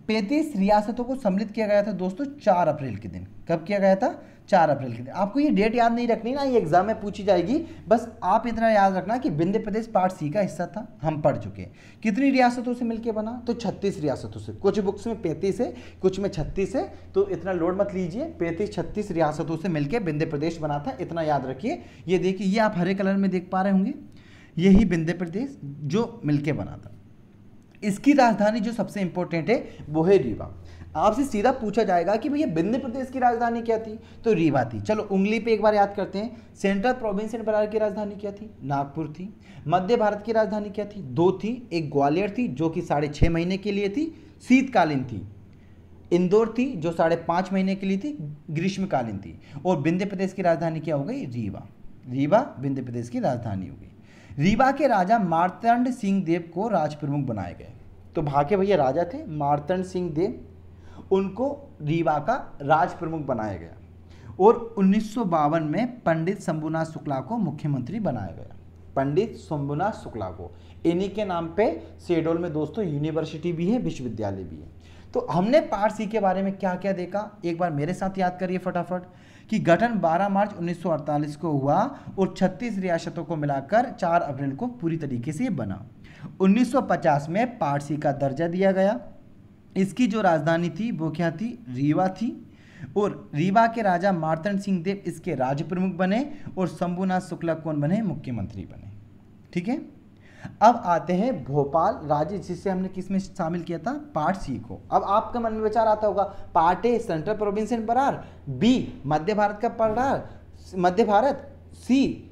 35 रियासतों को सम्मिलित किया गया था दोस्तों 4 अप्रैल के दिन। कब किया गया था? 4 अप्रैल के दिन। आपको ये डेट याद नहीं रखनी ना, ये एग्जाम में पूछी जाएगी। बस आप इतना याद रखना कि विंध्य प्रदेश पार्ट सी का हिस्सा था, हम पढ़ चुके हैं। कितनी रियासतों से मिलकर बना? तो 36 रियासतों से। कुछ बुक्स में 35 है, कुछ में 36 है, तो इतना लोड मत लीजिए। 35-36 रियासतों से मिलकर विंध्य प्रदेश बना था, इतना याद रखिए। ये देखिए, ये आप हरे कलर में देख पा रहे होंगे, यही विंध्य प्रदेश जो मिलकर बना था। इसकी राजधानी जो सबसे इंपॉर्टेंट है वो है रीवा। आपसे सीधा पूछा जाएगा कि भैया विंध्य प्रदेश की राजधानी क्या थी? तो रीवा थी। चलो उंगली पे एक बार याद करते हैं। सेंट्रल प्रोविंस एंड बरार की राजधानी क्या थी? नागपुर थी। मध्य भारत की राजधानी क्या थी? 2 थी। एक ग्वालियर थी जो कि 6.5 महीने के लिए थी, शीतकालीन थी। इंदौर थी जो 5.5 महीने के लिए थी, ग्रीष्मकालीन थी। और विंध्य प्रदेश की राजधानी क्या हो गई? रीवा। रीवा विंध्य प्रदेश की राजधानी हो गई। रीवा के राजा मार्तंड सिंह देव को राज प्रमुख बनाए गए। तो भाके भैया राजा थे मार्तंड सिंह देव, उनको रीवा का राज प्रमुख बनाया गया। और 1952 में पंडित शंभुनाथ शुक्ला को मुख्यमंत्री बनाया गया। पंडित शंभुनाथ शुक्ला को, इन्हीं के नाम पे शहडोल में दोस्तों यूनिवर्सिटी भी है, विश्वविद्यालय भी है। तो हमने पार्ट सी के बारे में क्या क्या देखा, एक बार मेरे साथ याद करिए फटाफट। कि गठन 12 मार्च 1948 को हुआ और 36 रियासतों को मिलाकर 4 अप्रैल को पूरी तरीके से ये बना। 1950 में पार्ट सी का दर्जा दिया गया। इसकी जो राजधानी थी वो क्या थी? रीवा थी। और रीवा के राजा मार्तंड सिंह देव इसके राज्य प्रमुख बने और शंभुनाथ शुक्ला कौन बने? मुख्यमंत्री बने। ठीक है, अब आते हैं भोपाल राज्य, जिसे हमने किस में शामिल किया था? पार्ट सी को। अब आपका मन में विचार आता होगा, part A Central province and Berar, B Madhya Bharat का बरार, मध्य भारत, सी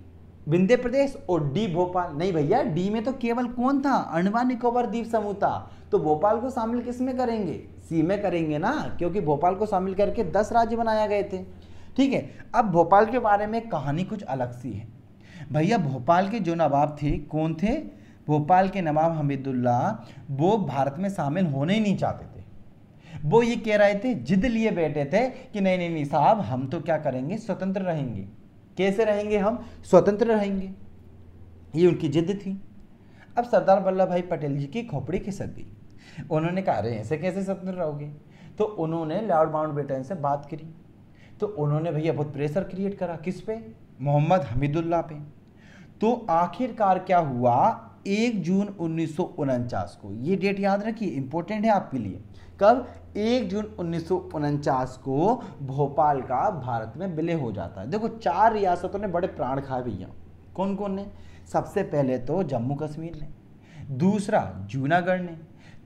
विंध्य प्रदेश और डी भोपाल। नहीं भैया, डी में तो केवल कौन था? अंडमान निकोबार द्वीप समूह था। तो भोपाल को शामिल किस में करेंगे? सी में करेंगे ना, क्योंकि भोपाल को शामिल करके 10 राज्य बनाए गए थे। ठीक है, अब भोपाल के बारे में कहानी कुछ अलग सी है भैया। भोपाल के जो नवाब थे कौन थे? भोपाल के नवाब हमीदुल्ला, वो भारत में शामिल होने ही नहीं चाहते थे। वो ये कह रहे थे, जिद लिए बैठे थे कि नहीं नहीं नहीं साहब, हम तो क्या करेंगे, स्वतंत्र रहेंगे। कैसे रहेंगे? हम स्वतंत्र रहेंगे, ये उनकी जिद थी। अब सरदार वल्लभ भाई पटेल जी की खोपड़ी खिसक गई। उन्होंने कहा, अरे ऐसे कैसे स्वतंत्र रहोगे? तो उन्होंने लॉर्ड माउंटबेटन से बात करी। तो उन्होंने भैया बहुत प्रेशर क्रिएट करा, किस पे? मोहम्मद हमीदुल्ला पे। तो आखिरकार क्या हुआ? 1 जून 1949 को, ये डेट याद रखिए, इंपॉर्टेंट है आपके लिए। कब? 1 जून 1949 को भोपाल का भारत में विलय हो जाता है। देखो 4 रियासतों ने बड़े प्राण खाए भैया। कौन कौन ने? सबसे पहले तो जम्मू कश्मीर ने, दूसरा जूनागढ़ ने,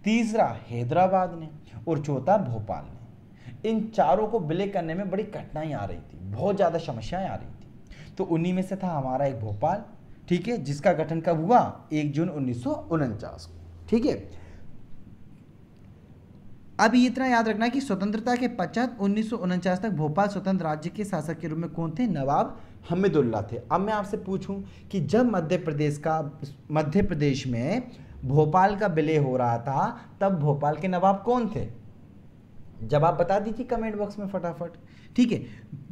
तीसरा हैदराबाद ने और चौथा भोपाल ने। इन चारों को विलय करने में बड़ी कठिनाई आ रही थी, बहुत ज़्यादा समस्याएं आ रही थी। तो उन्हीं में से था हमारा एक भोपाल। ठीक है, जिसका गठन कब हुआ? 1 जून 1949 को। ठीक है, अब इतना याद रखना कि स्वतंत्रता के पश्चात 1949 तक भोपाल स्वतंत्र राज्य के शासक के रूप में कौन थे? नवाब हमीदुल्ला थे। अब मैं आपसे पूछूं कि जब मध्य प्रदेश में भोपाल का विलय हो रहा था, तब भोपाल के नवाब कौन थे? जवाब बता दीजिए कमेंट बॉक्स में फटाफट। ठीक है,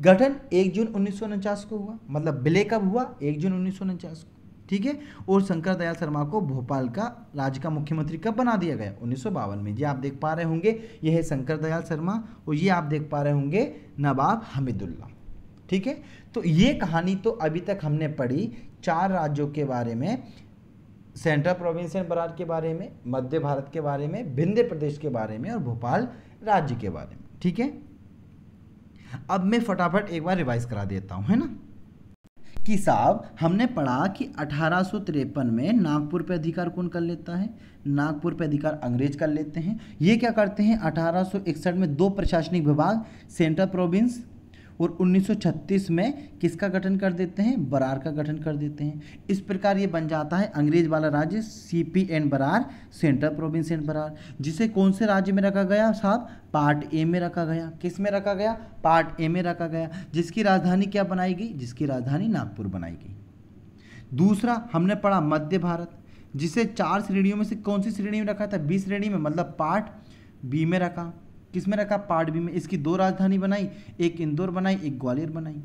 गठन 1 जून 1949 को हुआ, मतलब विलय कब हुआ? 1 जून 1949 को। ठीक है, और शंकर दयाल शर्मा को भोपाल का राज्य का मुख्यमंत्री कब बना दिया गया? 1952 में। ये आप देख पा रहे होंगे, यह है शंकर दयाल शर्मा, और ये आप देख पा रहे होंगे नवाब हमीदुल्ला। ठीक है, तो ये कहानी तो अभी तक हमने पढ़ी 4 राज्यों के बारे में, सेंट्रल प्रोविंस एंड बरार के बारे में, मध्य भारत के बारे में, विंध्य प्रदेश के बारे में और भोपाल राज्य के बारे में। ठीक है, अब मैं फटाफट एक बार रिवाइज करा देता हूं, है ना। कि साहब हमने पढ़ा कि 1853 में नागपुर पे अधिकार कौन कर लेता है? नागपुर पे अधिकार अंग्रेज कर लेते हैं। ये क्या करते हैं? 1861 में 2 प्रशासनिक विभाग, सेंट्रल प्रोविंस, और 1936 में किसका गठन कर देते हैं? बरार का गठन कर देते हैं। इस प्रकार ये बन जाता है अंग्रेज वाला राज्य, CP and Berar, central province and Berar, जिसे कौन से राज्य में रखा गया साहब? पार्ट ए में रखा गया। किस में रखा गया? पार्ट ए में रखा गया, जिसकी राजधानी क्या बनाई गई? जिसकी राजधानी नागपुर बनाई गई। दूसरा हमने पढ़ा मध्य भारत, जिसे 4 श्रेणियों में से कौन सी श्रेणी में रखा था? बी श्रेणी में, मतलब पार्ट बी में रखा। किस में रखा? पार्ट बी में। इसकी 2 राजधानी बनाई, एक इंदौर बनाई, एक ग्वालियर बनाई।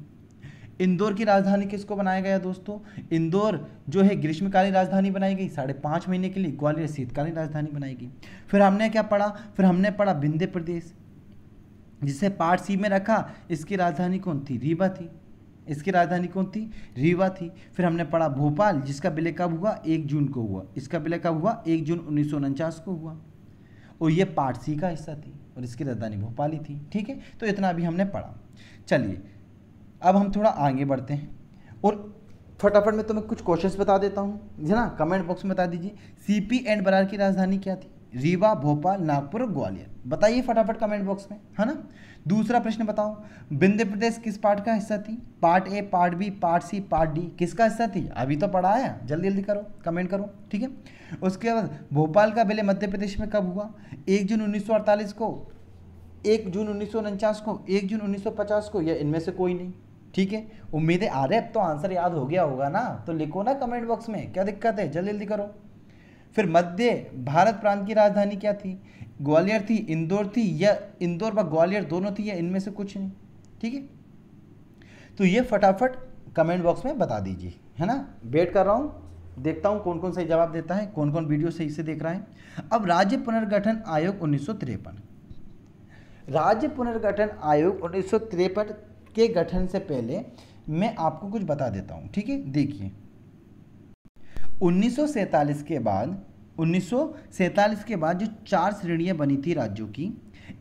इंदौर की राजधानी किसको बनाया गया दोस्तों? इंदौर जो है ग्रीष्मकालीन राजधानी बनाई गई 5.5 महीने के लिए, ग्वालियर शीतकालीन राजधानी बनाई गई। फिर हमने क्या पढ़ा? फिर हमने पढ़ा विंध्य प्रदेश, जिसे पार्ट सी में रखा। इसकी राजधानी कौन थी? रीवा थी। इसकी राजधानी कौन थी? रीवा थी। फिर हमने पढ़ा भोपाल, जिसका विलय कब हुआ? 1 जून को हुआ। इसका विलय कब हुआ? 1 जून 1949 को हुआ, और ये पार्ट सी का हिस्सा थी, और इसकी राजधानी भोपाल ही थी। ठीक है, तो इतना अभी हमने पढ़ा। चलिए अब हम थोड़ा आगे बढ़ते हैं, और फटाफट मैं तुम्हें कुछ क्वेश्चंस बता देता हूँ, है ना? कमेंट बॉक्स में बता दीजिए। सीपी एंड बरार की राजधानी क्या थी? रीवा, भोपाल, नागपुर और ग्वालियर। बताइए फटाफट कमेंट बॉक्स में, है ना? दूसरा प्रश्न बताओ, विंध्य प्रदेश किस पार्ट का हिस्सा थी? Part A, part B, part C, part D, किसका हिस्सा थी? अभी तो पढ़ा है, जल्दी जल्दी करो, कमेंट करो। ठीक है, उसके बाद भोपाल का विलय मध्य प्रदेश में कब हुआ? 1 जून 1948 को, 1 जून 1949 को, 1 जून 1950 को, या इनमें से कोई नहीं? ठीक है, उम्मीदें आ रहे, अब तो आंसर याद हो गया होगा ना, तो लिखो ना कमेंट बॉक्स में, क्या दिक्कत है? जल्दी जल्दी करो। फिर मध्य भारत प्रांत की राजधानी क्या थी? ग्वालियर थी, इंदौर थी, या इंदौर व ग्वालियर दोनों थी, या इनमें से कुछ नहीं? ठीक है, तो ये फटाफट कमेंट बॉक्स में बता दीजिए, है ना? वेट कर रहा हूँ, देखता हूँ कौन कौन सही जवाब देता है, कौन कौन वीडियो सही से देख रहा है। अब राज्य पुनर्गठन आयोग 1953। राज्य पुनर्गठन आयोग 1953 के गठन से पहले मैं आपको कुछ बता देता हूँ। ठीक है, देखिए 1947 के बाद जो 4 श्रेणियां बनी थी राज्यों की,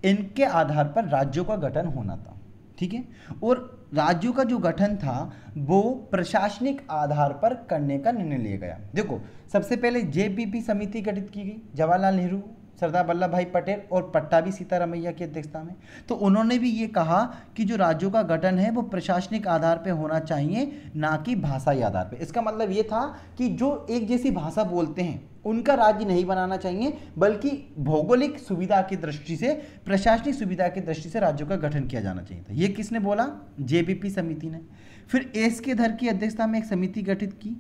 इनके आधार पर राज्यों का गठन होना था। ठीक है, और राज्यों का जो गठन था वो प्रशासनिक आधार पर करने का निर्णय लिया गया। देखो, सबसे पहले जेपीपी समिति गठित की गई, जवाहरलाल नेहरू, सरदार वल्लभ भाई पटेल और पट्टाभी सीतारामैया की अध्यक्षता में। तो उन्होंने भी ये कहा कि जो राज्यों का गठन है वो प्रशासनिक आधार पर होना चाहिए, ना कि भाषाई आधार पर। इसका मतलब ये था कि जो एक जैसी भाषा बोलते हैं उनका राज्य नहीं बनाना चाहिए, बल्कि भौगोलिक सुविधा की दृष्टि से, प्रशासनिक सुविधा की दृष्टि से राज्यों का गठन किया जाना चाहिए था। ये किसने बोला? जेपीपी समिति ने। फिर एस के धर की अध्यक्षता में एक समिति गठित की,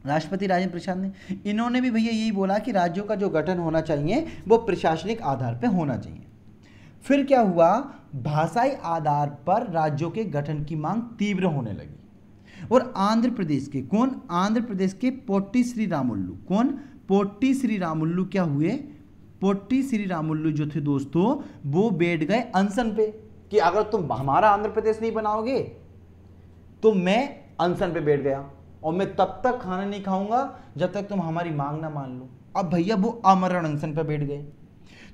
राष्ट्रपति राजेंद्र प्रसाद ने। इन्होंने भी भैया यही बोला कि राज्यों का जो गठन होना चाहिए वो प्रशासनिक आधार पर होना चाहिए। फिर क्या हुआ? भाषाई आधार पर राज्यों के गठन की मांग तीव्र होने लगी, और आंध्र प्रदेश के कौन? आंध्र प्रदेश के पोट्टी श्री रामुलु। कौन? पोट्टी श्री रामुलु क्या हुए? पोट्टी श्री रामुलु जो थे दोस्तों, वो बैठ गए अनशन पे कि अगर तुम हमारा आंध्र प्रदेश नहीं बनाओगे तो मैं अनशन पे बैठ गया, और मैं तब तक खाना नहीं खाऊंगा जब तक तुम हमारी मांग ना मान लो। अब भैया वो आमरण अनशन पे बैठ गए।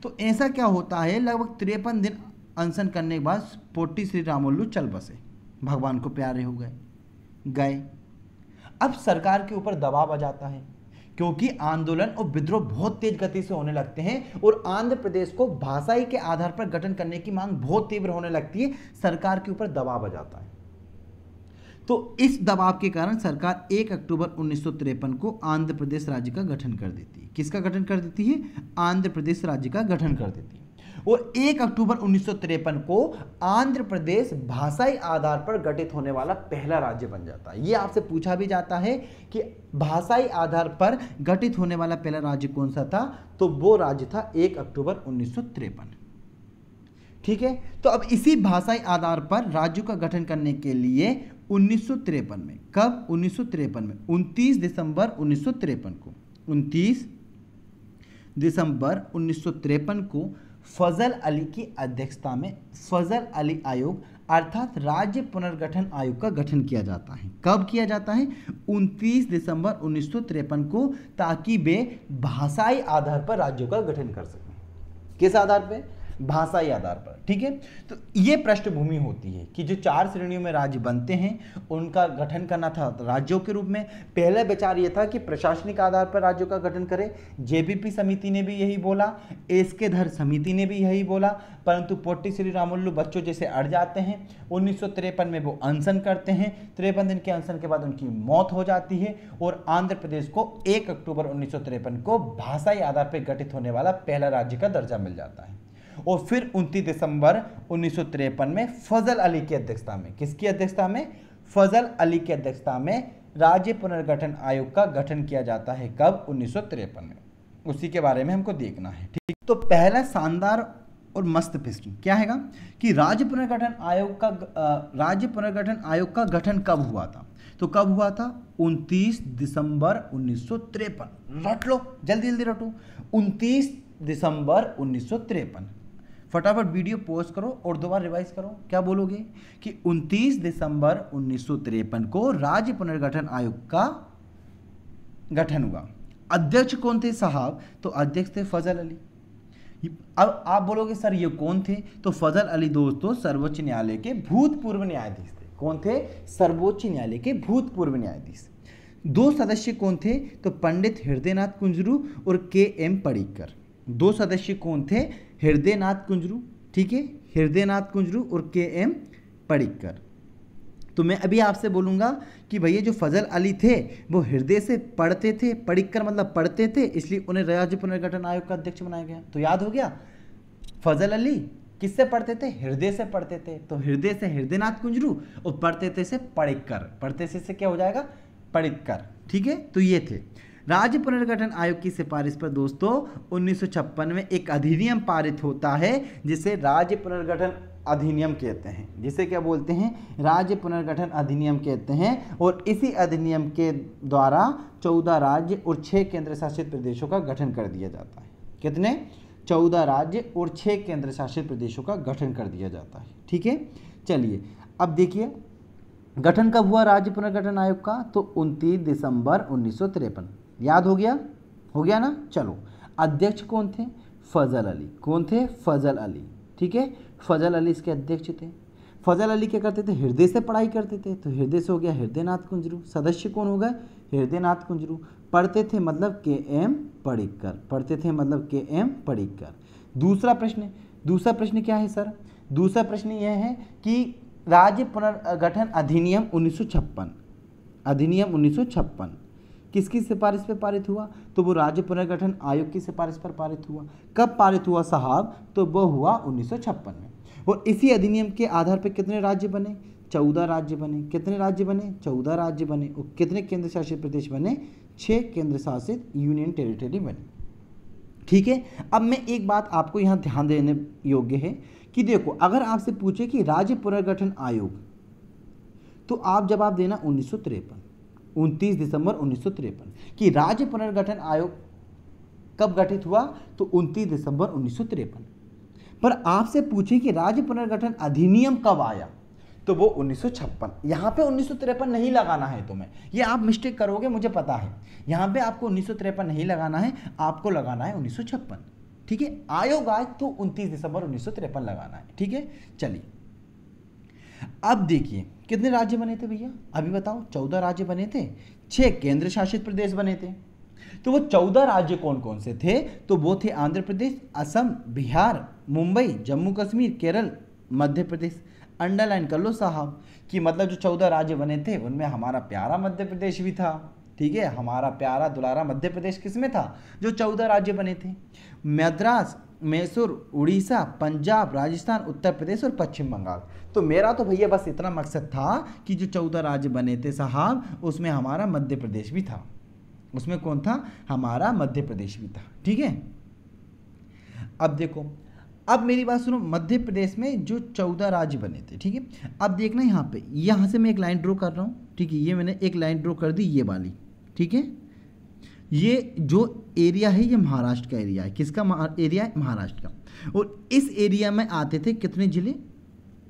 तो ऐसा क्या होता है, लगभग 53 दिन अनशन करने के बाद पोट्टी श्री रामुलु चल बसे, भगवान को प्यारे हो गए। अब सरकार के ऊपर दबाव आ जाता है, क्योंकि आंदोलन और विद्रोह बहुत तेज गति से होने लगते हैं, और आंध्र प्रदेश को भाषाई के आधार पर गठन करने की मांग बहुत तीव्र होने लगती है। सरकार के ऊपर दबाव आ जाता है। तो इस दबाव के कारण सरकार 1 अक्टूबर 1953 को आंध्र प्रदेश राज्य का गठन कर देती है। किसका गठन कर देती है? आंध्र प्रदेश राज्य का गठन कर देती है। और 1 अक्टूबर 1953 को आंध्र प्रदेश भाषाई आधार पर गठित होने वाला पहला राज्य बन जाता है। यह आपसे पूछा भी जाता है कि भाषाई आधार पर गठित होने वाला पहला राज्य कौन सा था? तो वो राज्य था 1 अक्टूबर 1953। ठीक है, तो अब इसी भाषाई आधार पर राज्यों का गठन करने के लिए 1953 में, कब? 1953 में 29 दिसंबर 1953 को, 29 दिसंबर 1953 को फजल अली की अध्यक्षता में फजल अली आयोग अर्थात राज्य पुनर्गठन आयोग का गठन किया जाता है। कब किया जाता है? 29 दिसंबर 1953 को, ताकि वे भाषाई आधार पर राज्यों का गठन कर सकें। किस आधार पर? भाषाई आधार पर। ठीक है, तो ये पृष्ठभूमि होती है कि जो 4 श्रेणियों में राज्य बनते हैं उनका गठन करना था राज्यों के रूप में। पहला विचार ये था कि प्रशासनिक आधार पर राज्यों का गठन करें। जेपीपी समिति ने भी यही बोला, एस के धर समिति ने भी यही बोला, परंतु पोट्टी श्री रामुलु बच्चों जैसे अड़ जाते हैं। 1953 में वो अनशन करते हैं। 53 दिन के अनशन के बाद उनकी मौत हो जाती है, और आंध्र प्रदेश को 1 अक्टूबर 1953 को भाषाई आधार पर गठित होने वाला पहला राज्य का दर्जा मिल जाता है। और फिर 29 दिसंबर 1953 में फजल अली की अध्यक्षता में, किसकी अध्यक्षता में? फजल अली की अध्यक्षता में राज्य पुनर्गठन आयोग का गठन किया जाता है कब? 1953 में। उसी के बारे में हमको देखना है, ठीक। तो पहला शानदार और मस्त प्रश्न क्या हैगा कि राज्य पुनर्गठन आयोग का गठन कब हुआ था? तो कब हुआ था? 29 दिसंबर 1953। रट लो, जल्दी जल्दी रटो। 29 दिसंबर 1953। फटाफट वीडियो पॉज करो और दोबारा रिवाइज करो। क्या बोलोगे कि 29 दिसंबर 1953 को राज्य पुनर्गठन आयोग का गठन हुआ। अध्यक्ष कौन थे साहब? तो अध्यक्ष थे फजल अली। अब आप बोलोगे सर ये कौन थे? तो फजल अली दोस्तों सर्वोच्च न्यायालय के भूतपूर्व न्यायाधीश थे। कौन थे? सर्वोच्च न्यायालय के भूतपूर्व न्यायाधीश। दो सदस्य कौन थे? तो पंडित हृदयनाथ कुंजरू और के.एम. पडिक्कर। दो सदस्य कौन थे? हृदयनाथ कुंजरू, ठीक है, हृदयनाथ कुंजरू और के.एम. पडिक्कर। तो मैं अभी आपसे बोलूँगा कि भैया जो फजल अली थे वो हृदय से पढ़ते थे, पडिक्कर मतलब पढ़ते थे, इसलिए उन्हें राज्य पुनर्गठन आयोग का अध्यक्ष बनाया गया। तो याद हो गया, फजल अली किससे पढ़ते थे? हृदय से पढ़ते थे। तो हृदय से हृदयनाथ कुंजरू और पढ़ते थे से पडिक्कर। पढ़ते से क्या हो जाएगा? पडिक्कर, ठीक है। तो ये थे। राज्य पुनर्गठन आयोग की सिफारिश पर दोस्तों 1956 में एक अधिनियम पारित होता है जिसे राज्य पुनर्गठन अधिनियम कहते हैं। जिसे क्या बोलते हैं? राज्य पुनर्गठन अधिनियम कहते हैं। और इसी अधिनियम के द्वारा 14 राज्य और 6 केंद्र शासित प्रदेशों का गठन कर दिया जाता है। कितने? 14 राज्य और 6 केंद्र शासित प्रदेशों का गठन कर दिया जाता है, ठीक है। चलिए अब देखिए गठन कब हुआ राज्य पुनर्गठन आयोग का? तो 29 दिसंबर 1953। याद हो गया? हो गया ना? चलो, अध्यक्ष कौन थे? फजल अली। कौन थे? फजल अली, ठीक है। फजल अली इसके अध्यक्ष थे। फजल अली क्या करते थे? हृदय से पढ़ाई करते थे। तो हृदय से हो गया हृदयनाथ कुंजरू। सदस्य कौन हो गए? हृदयनाथ कुंजरू। पढ़ते थे मतलब के.एम. पडिक्कर। पढ़ते थे मतलब के.एम. पडिक्कर। दूसरा प्रश्न क्या है सर? दूसरा प्रश्न यह है कि राज्य पुनर्गठन अधिनियम 1956, अधिनियम 1956 किसकी सिफारिश पर पारित हुआ? तो वो राज्य पुनर्गठन आयोग की सिफारिश पर पारित हुआ। कब पारित हुआ साहब? तो वो हुआ 1956 में। और इसी अधिनियम के आधार पर कितने राज्य बने? 14 राज्य बने। कितने राज्य बने? 14 राज्य बने। और कितने केंद्र शासित प्रदेश बने? 6 केंद्र शासित यूनियन टेरिटरी बने, ठीक है। अब मैं एक बात आपको यहाँ ध्यान देने योग्य है कि देखो, अगर आपसे पूछे कि राज्य पुनर्गठन आयोग, तो आप जवाब देना 1953, 29 दिसंबर 1953 कि राज्य पुनर्गठन आयोग कब गठित हुआ? तो 29 दिसंबर 1953। पर आपसे पूछे कि राज्य पुनर्गठन अधिनियम कब आया? तो वो 1956। यहाँ पे 1953 नहीं लगाना है तुम्हें, ये आप मिस्टेक करोगे मुझे पता है। यहाँ पे आपको 1953 नहीं लगाना है, आपको लगाना है 1956, ठीक है। आयोग आए तो 29 दिसंबर 1953 लगाना है, ठीक है। चलिए अब देखिए कितने राज्य बने थे भैया? अभी बताओ। 14 राज्य बने थे, 6 केंद्र शासित प्रदेश बने थे। तो वो 14 राज्य कौन कौन से थे? तो वो थे आंध्र प्रदेश, असम, बिहार, मुंबई, जम्मू कश्मीर, केरल, मध्य प्रदेश। अंडरलाइन कर लो साहब कि मतलब जो 14 राज्य बने थे उनमें हमारा प्यारा मध्य प्रदेश भी था, ठीक है। हमारा प्यारा दुलारा मध्य प्रदेश किसमें था? जो 14 राज्य बने थे। मद्रास, मैसूर, उड़ीसा, पंजाब, राजस्थान, उत्तर प्रदेश और पश्चिम बंगाल। तो मेरा तो भैया बस इतना मकसद था कि जो 14 राज्य बने थे साहब उसमें हमारा मध्य प्रदेश भी था। उसमें कौन था? हमारा मध्य प्रदेश भी था, ठीक है। अब देखो, अब मेरी बात सुनो, मध्य प्रदेश में जो 14 राज्य बने थे, ठीक है। अब देखना यहाँ पे, यहाँ से मैं एक लाइन ड्रॉ कर रहा हूँ, ठीक है। ये मैंने एक लाइन ड्रॉ कर दी, ये वाली, ठीक है। ये जो एरिया है ये महाराष्ट्र का एरिया है। किसका एरिया है? महाराष्ट्र का। और इस एरिया में आते थे कितने जिले?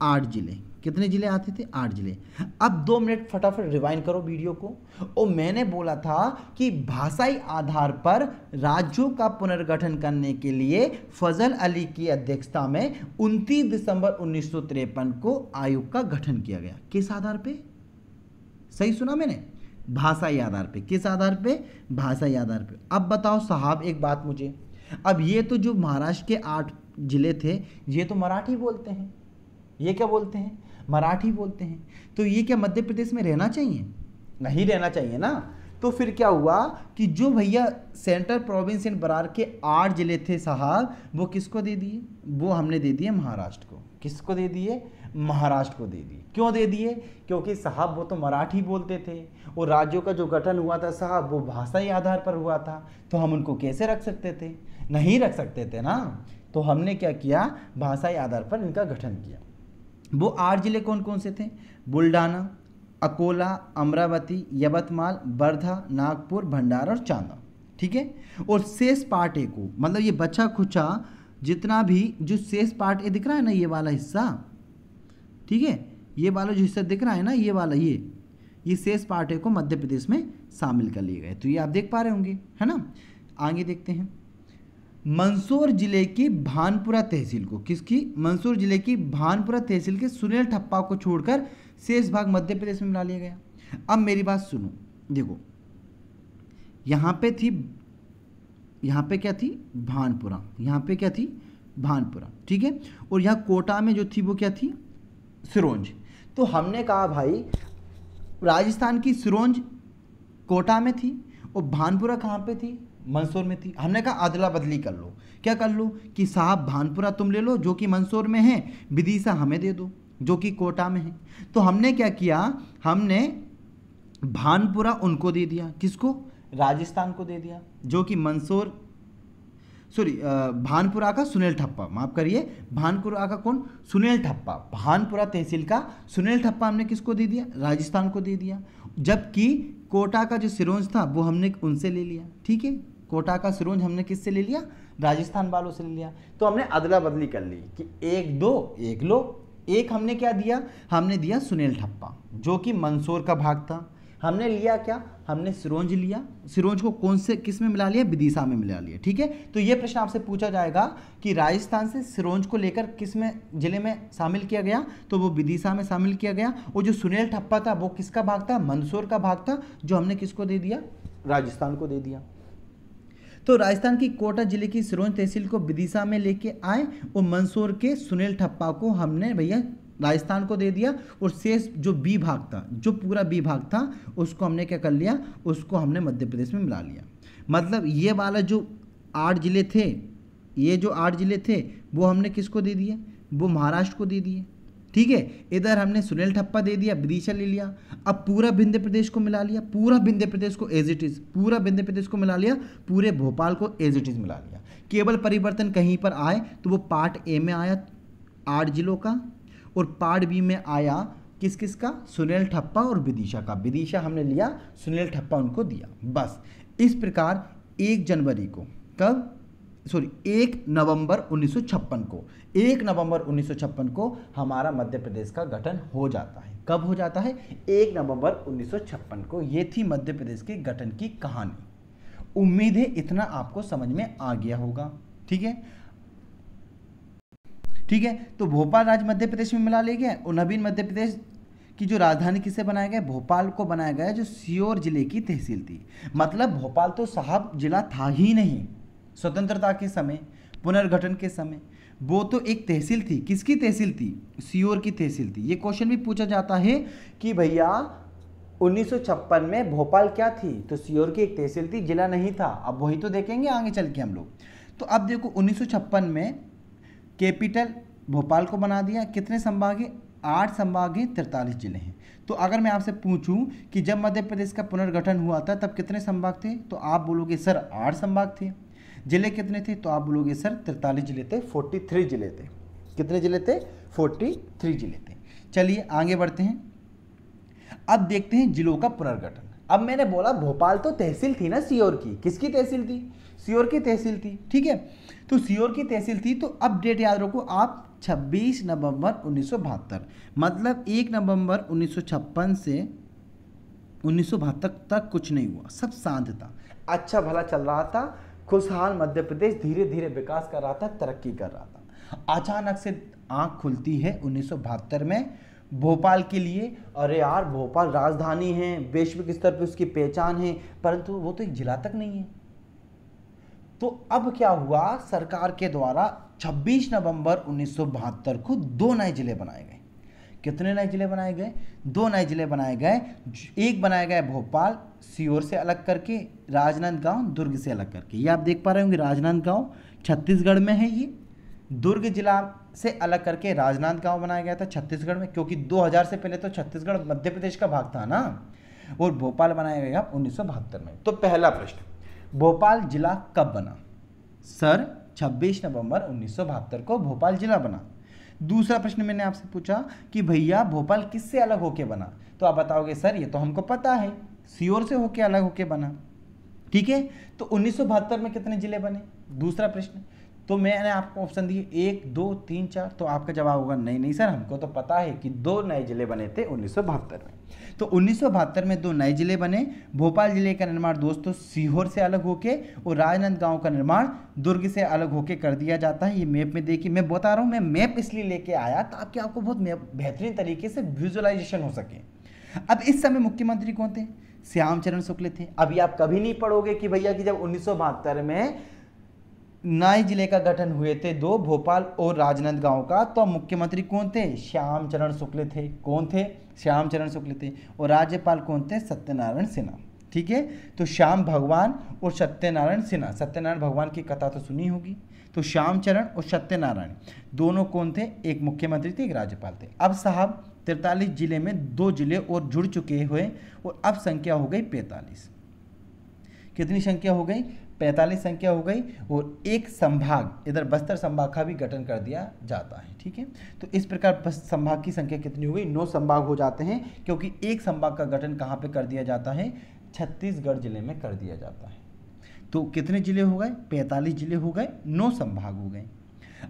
8 जिले। कितने जिले आते थे? 8 जिले। अब 2 मिनट फटाफट रिवाइंड करो वीडियो को। और मैंने बोला था कि भाषाई आधार पर राज्यों का पुनर्गठन करने के लिए फजल अली की अध्यक्षता में 29 दिसंबर 1953 को आयोग का गठन किया गया। किस आधार पे? सही सुना मैंने? भाषाई आधार पे। किस आधार पे? भाषाई आधार पे। अब बताओ साहब एक बात मुझे, अब ये तो जो महाराष्ट्र के 8 जिले थे ये तो मराठी बोलते हैं। ये क्या बोलते हैं? मराठी बोलते हैं। तो ये क्या मध्य प्रदेश में रहना चाहिए? नहीं रहना चाहिए ना। तो फिर क्या हुआ कि जो भैया सेंट्रल प्रोविंस एंड बरार के 8 जिले थे साहब, वो किसको दे दिए? वो हमने दे दिए महाराष्ट्र को। किसको दे दिए? महाराष्ट्र को दे दिए। क्यों दे दिए? क्योंकि साहब वो तो मराठी बोलते थे और राज्यों का जो गठन हुआ था साहब वो भाषाई आधार पर हुआ था, तो हम उनको कैसे रख सकते थे? नहीं रख सकते थे ना। तो हमने क्या किया, भाषाई आधार पर इनका गठन किया। वो 8 जिले कौन कौन से थे? बुल्ढाना, अकोला, अमरावती, यवतमाल, वर्धा, नागपुर, भंडारा और चांदा। ठीक है। और शेष पार्ट ए को, मतलब ये बचा खुचा जितना भी जो शेष पार्ट ए दिख रहा है ना, ये वाला हिस्सा, ठीक है, ये वाला जो हिस्सा दिख रहा है ना, ये वाला, ये शेष पार्ट ए को मध्य प्रदेश में शामिल कर लिए गए। तो ये आप देख पा रहे होंगे, है ना। आगे देखते हैं। मंदसौर जिले की भानपुरा तहसील को, किसकी? मंदसौर जिले की भानपुरा तहसील के सुनील ठप्पा को छोड़कर शेष भाग मध्य प्रदेश में मिला लिया गया। अब मेरी बात सुनो, देखो यहाँ पे थी, यहाँ पे क्या थी? भानपुरा, यहाँ पे क्या थी? भानपुरा, ठीक है। और यहाँ कोटा में जो थी वो क्या थी? सिरोंज। तो हमने कहा भाई राजस्थान की सिरोंज कोटा में थी और भानपुरा कहाँ पे थी? मंदसौर में थी। हमने कहा अदला बदली कर लो। क्या कर लो कि साहब भानपुरा तुम ले लो जो कि मंदसौर में है, विदिशा हमें दे दो जो कि कोटा में है। तो हमने क्या किया, हमने भानपुरा उनको दे दिया। किसको? राजस्थान को दे दिया, जो कि मंदसौर, सॉरी भानपुरा का सुनील ठप्पा, माफ करिए, भानपुरा का कौन? सुनील ठप्पा। भानपुरा तहसील का सुनील ठप्पा हमने किसको दे दिया? राजस्थान को दे दिया। जबकि कोटा का जो सिरोंज था वो हमने उनसे ले लिया। ठीक है, कोटा का सिरोंज हमने किससे ले लिया? राजस्थान वालों से ले लिया। तो हमने अदला बदली कर ली कि एक दो एक लो। एक हमने क्या दिया? हमने दिया सुनील ठप्पा जो कि मंदसौर का भाग था। हमने लिया क्या? हमने सिरोंज लिया। सिरोंज को कौन से किस में मिला लिया? विदिशा में मिला लिया। ठीक है। तो ये प्रश्न आपसे पूछा जाएगा कि राजस्थान से सिरोंज को लेकर किस में जिले में शामिल किया गया? तो वो विदिशा में शामिल किया गया। और जो सुनील ठप्पा था वो किसका भाग था? मंदसौर का भाग था, जो हमने किसको दे दिया? राजस्थान को दे दिया। तो राजस्थान की कोटा जिले की सिरोंज तहसील को विदिशा में लेके आए और मंदसौर के सुनील ठप्पा को हमने भैया राजस्थान को दे दिया। और शेष जो बी भाग था, जो पूरा बी भाग था, उसको हमने क्या कर लिया? उसको हमने मध्य प्रदेश में मिला लिया। मतलब ये वाला जो 8 जिले थे, ये जो 8 जिले थे वो हमने किसको दे दिए? वो महाराष्ट्र को दे दिए। ठीक है। इधर हमने सुनील ठप्पा दे दिया, विदिशा ले लिया। अब पूरा विंध्य प्रदेश को मिला लिया, पूरा विंध्य प्रदेश को एज इट इज, पूरा विंध्य प्रदेश को मिला लिया, पूरे भोपाल को एज इट इज मिला लिया। केवल परिवर्तन कहीं पर आए तो वो पार्ट ए में आया 8 जिलों का, और पार्ट बी में आया किस किस का? सुनील ठप्पा और विदिशा का। विदिशा हमने लिया, सुनील ठप्पा उनको दिया। बस इस प्रकार 1 जनवरी को, कब? सॉरी 1 नवंबर 1956 को, 1 नवंबर 1956 को हमारा मध्य प्रदेश का गठन हो जाता है। कब हो जाता है? 1 नवंबर 1956 को। ये थी मध्य प्रदेश के गठन की कहानी। उम्मीद है इतना आपको समझ में आ गया होगा। ठीक है, ठीक है। तो भोपाल राज्य मध्य प्रदेश में मिला ले गया और नवीन मध्य प्रदेश की जो राजधानी किसे बनाया गया? भोपाल को बनाया गया, जो सीहोर जिले की तहसील थी। मतलब भोपाल तो साहब जिला था ही नहीं स्वतंत्रता के समय, पुनर्गठन के समय। वो तो एक तहसील थी। किसकी तहसील थी? सीहोर की तहसील थी। ये क्वेश्चन भी पूछा जाता है कि भैया 1956 में भोपाल क्या थी? तो सीहोर की एक तहसील थी, जिला नहीं था। अब वही तो देखेंगे आगे चल के हम लोग। तो अब देखो 1956 में कैपिटल भोपाल को बना दिया। कितने संभाग हैं? 8 संभाग हैं, 43 जिले हैं। तो अगर मैं आपसे पूछूं कि जब मध्य प्रदेश का पुनर्गठन हुआ था तब कितने संभाग थे? तो आप बोलोगे सर 8 संभाग थे। जिले कितने थे? तो आप बोलोगे सर 43 जिले थे, 43 जिले थे। कितने जिले थे? 43 जिले थे। चलिए आगे बढ़ते हैं। अब देखते हैं जिलों का पुनर्गठन। अब मैंने बोला भोपाल तो तहसील थी ना सीहोर की। किसकी तहसील थी? सीहोर की तहसील थी। ठीक है। तो सीहोर की तहसील थी। तो अब डेट याद रखो आप, 26 नवंबर 1972। मतलब 1 नवंबर 1956 से 1972 तक कुछ नहीं हुआ, सब शांत था, अच्छा भला चल रहा था, खुशहाल मध्य प्रदेश धीरे धीरे विकास कर रहा था, तरक्की कर रहा था। अचानक से आंख खुलती है 1972 में भोपाल के लिए। अरे यार भोपाल राजधानी है, वैश्विक स्तर पर उसकी पहचान है, परंतु वो तो एक जिला तक नहीं है। तो अब क्या हुआ? सरकार के द्वारा 26 नवंबर 1972 को 2 नए जिले बनाए गए। कितने नए जिले बनाए गए? 2 नए जिले बनाए गए। एक बनाया गया भोपाल सीहोर से अलग करके, राजनांदगांव दुर्ग से अलग करके। ये आप देख पा रहे होंगे, राजनांदगांव छत्तीसगढ़ में है, ये दुर्ग जिला से अलग करके राजनांदगांव बनाया गया था छत्तीसगढ़ में, क्योंकि 2000 से पहले तो छत्तीसगढ़ मध्य प्रदेश का भाग था ना। और भोपाल बनाया गया 1972 में। तो पहला प्रश्न, भोपाल जिला कब बना? सर 26 नवंबर 1972 को भोपाल जिला बना। दूसरा प्रश्न मैंने आपसे पूछा कि भैया भोपाल किससे अलग होके बना? तो आप बताओगे सर ये तो हमको पता है, सीहोर से होके अलग होके बना। ठीक है, तो 1972 में कितने जिले बने? दूसरा प्रश्न। तो मैंने आपको ऑप्शन दिए 1, 2, 3, 4। तो आपका जवाब होगा नहीं नहीं सर, हमको तो पता है कि 2 नए जिले बने थे 1972 में। तो 1972 में 2 नए जिले बने। भोपाल जिले का निर्माण दोस्तों सीहोर से अलग होके और राजनांदगांव का निर्माण दुर्ग से अलग होके कर दिया जाता है। ये मैप में देखिए, मैं बता रहा हूँ, मैं मैप इसलिए लेके आया ताकि आपको बहुत बेहतरीन तरीके से विजुअलाइजेशन हो सके। अब इस समय मुख्यमंत्री कौन थे? श्यामचरण शुक्ल थे। अभी आप कभी नहीं पढ़ोगे कि भैया कि जब 1972 में नए जिले का गठन हुए थे 2, भोपाल और राजनांदगांव का, तो मुख्यमंत्री कौन थे? श्यामचरण शुक्ल थे। कौन थे? श्यामचरण शुक्ल थे। और राज्यपाल कौन थे? सत्यनारायण सिन्हा। ठीक है, तो श्याम भगवान और सत्यनारायण सिन्हा, सत्यनारायण भगवान की कथा तो सुनी होगी। तो श्यामचरण और सत्यनारायण दोनों कौन थे? एक मुख्यमंत्री थे, एक राज्यपाल थे। अब साहब 43 जिले में 2 जिले और जुड़ चुके हुए और अब संख्या हो गई 45। कितनी संख्या हो गई? 45 संख्या हो गई। और एक संभाग, इधर बस्तर संभाग का भी गठन कर दिया जाता है। ठीक है, तो इस प्रकार संभाग की संख्या कितनी हो गई? 9 संभाग हो जाते हैं, क्योंकि एक संभाग का गठन कहाँ पे कर दिया जाता है? छत्तीसगढ़ जिले में कर दिया जाता है। तो कितने जिले हो गए? 45 जिले हो गए, 9 संभाग हो गए।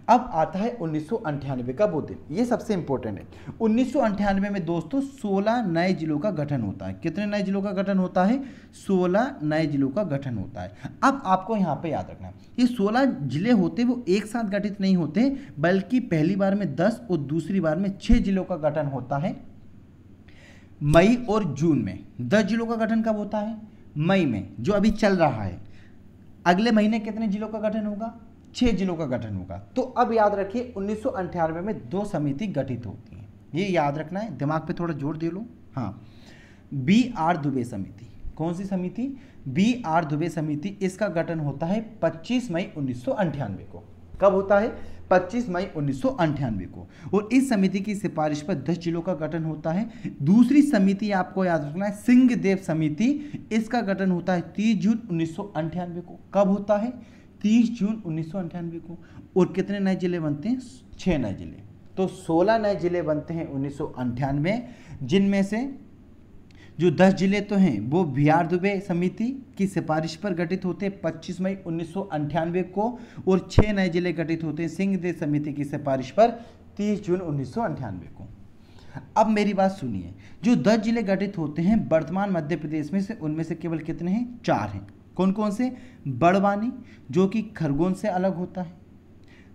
अब आता है 1998 का वो दिन, ये सबसे इंपॉर्टेंट है। 1998 में दोस्तों 16 नए जिलों का गठन होता है। कितने नए जिलों का गठन होता है? 16 नए जिलों का गठन होता है। अब आपको यहाँ पे याद रखना है, ये 16 जिले होते वो एक साथ गठित नहीं होते, बल्कि पहली बार में 10 और दूसरी बार में 6 जिलों का गठन होता है मई और जून में। 10 जिलों का गठन कब होता है? मई में, जो अभी चल रहा है। अगले महीने कितने जिलों का गठन होगा? 6 जिलों का गठन होगा। तो अब याद रखिए 1998 में 2 समिति गठित होती हैं, ये याद रखना है, दिमाग पे थोड़ा जोर दे लो। हाँ, BR दुबे समिति। कौन सी समिति? BR दुबे समिति। इसका गठन होता है 25 मई 1998 को। कब होता है? 25 मई 1998 को। और इस समिति की सिफारिश पर 10 जिलों का गठन होता है। दूसरी समिति आपको याद रखना है सिंहदेव समिति। इसका गठन होता है 30 जून 1998 को। कब होता है? 30 जून 1998 को। और कितने नए जिले बनते हैं? 6 नए जिले। तो 16 नए जिले बनते हैं 1998, जिनमें से जो 10 जिले तो हैं वो BR दुबे समिति की सिफारिश पर गठित होते हैं 25 मई 1998 को, और 6 नए जिले गठित होते हैं सिंहदेव समिति की सिफारिश पर 30 जून 1998 को। अब मेरी बात सुनिए, जो 10 जिले गठित होते हैं वर्तमान मध्य प्रदेश में से, उनमें से केवल कितने हैं? 4 हैं। कौन कौन से? बड़वानी जो कि खरगोन से अलग होता है,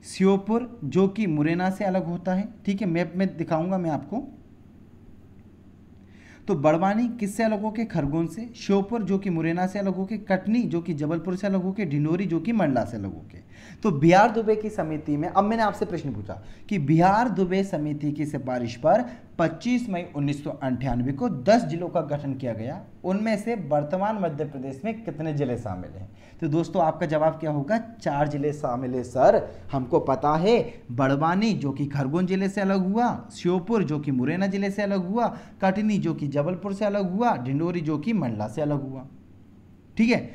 श्योपुर जो कि मुरैना से अलग होता है। ठीक है, मैप में दिखाऊंगा मैं आपको। तो बड़वानी किससे अलग होके? खरगोन से। श्योपुर जो कि मुरैना से अलग होके, कटनी जो कि जबलपुर से अलग होके, ढिंडोरी जो कि मंडला से अलग होके। तो BR दुबे की समिति में, अब मैंने आपसे प्रश्न पूछा कि BR दुबे समिति की सिफारिश पर 25 मई 1998 को 10 जिलों का गठन किया गया। उनमें से वर्तमान मध्य प्रदेश में कितने जिले शामिल हैं? तो दोस्तों आपका जवाब क्या होगा? 4 जिले शामिल है सर, हमको पता है। बड़वानी जो कि खरगोन जिले से अलग हुआ, श्योपुर जो कि मुरैना जिले से अलग हुआ, कटनी जो कि जबलपुर से अलग हुआ, ढिंडोरी जो कि मंडला से अलग हुआ। ठीक है,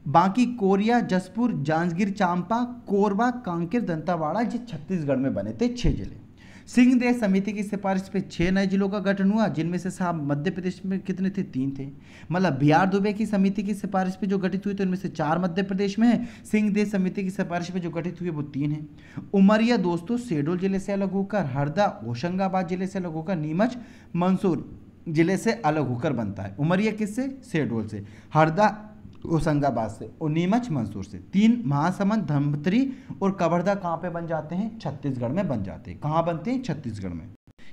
बाकी कोरिया, जसपुर, जांजगीर चांपा, कोरबा, कांकेर, दंतेवाड़ा ये छत्तीसगढ़ में बने थे 6 जिले। सिंहदेव समिति की सिफारिश पे 6 नए जिलों का गठन हुआ, जिनमें से साहब मध्य प्रदेश में कितने थे? 3 थे। मतलब BR दुबे की समिति की सिफारिश पे जो गठित हुए थे उनमें से 4 मध्य प्रदेश में है। सिंहदेव समिति की सिफारिश पे जो गठित हुए वो 3 हैं। उमरिया दोस्तों शहडोल जिले से अलग होकर, हरदा होशंगाबाद जिले से अलग होकर, नीमच मंदसौर जिले से अलग होकर बनता है। उमरिया किससे? शहडोल से। हरदा होशंगाबाद से और नीमच मंदसौर से। 3 महासमुंद, धमतरी और कवर्धा कहाँ पे बन जाते हैं? छत्तीसगढ़ में बन जाते हैं। कहाँ बनते हैं? छत्तीसगढ़ में।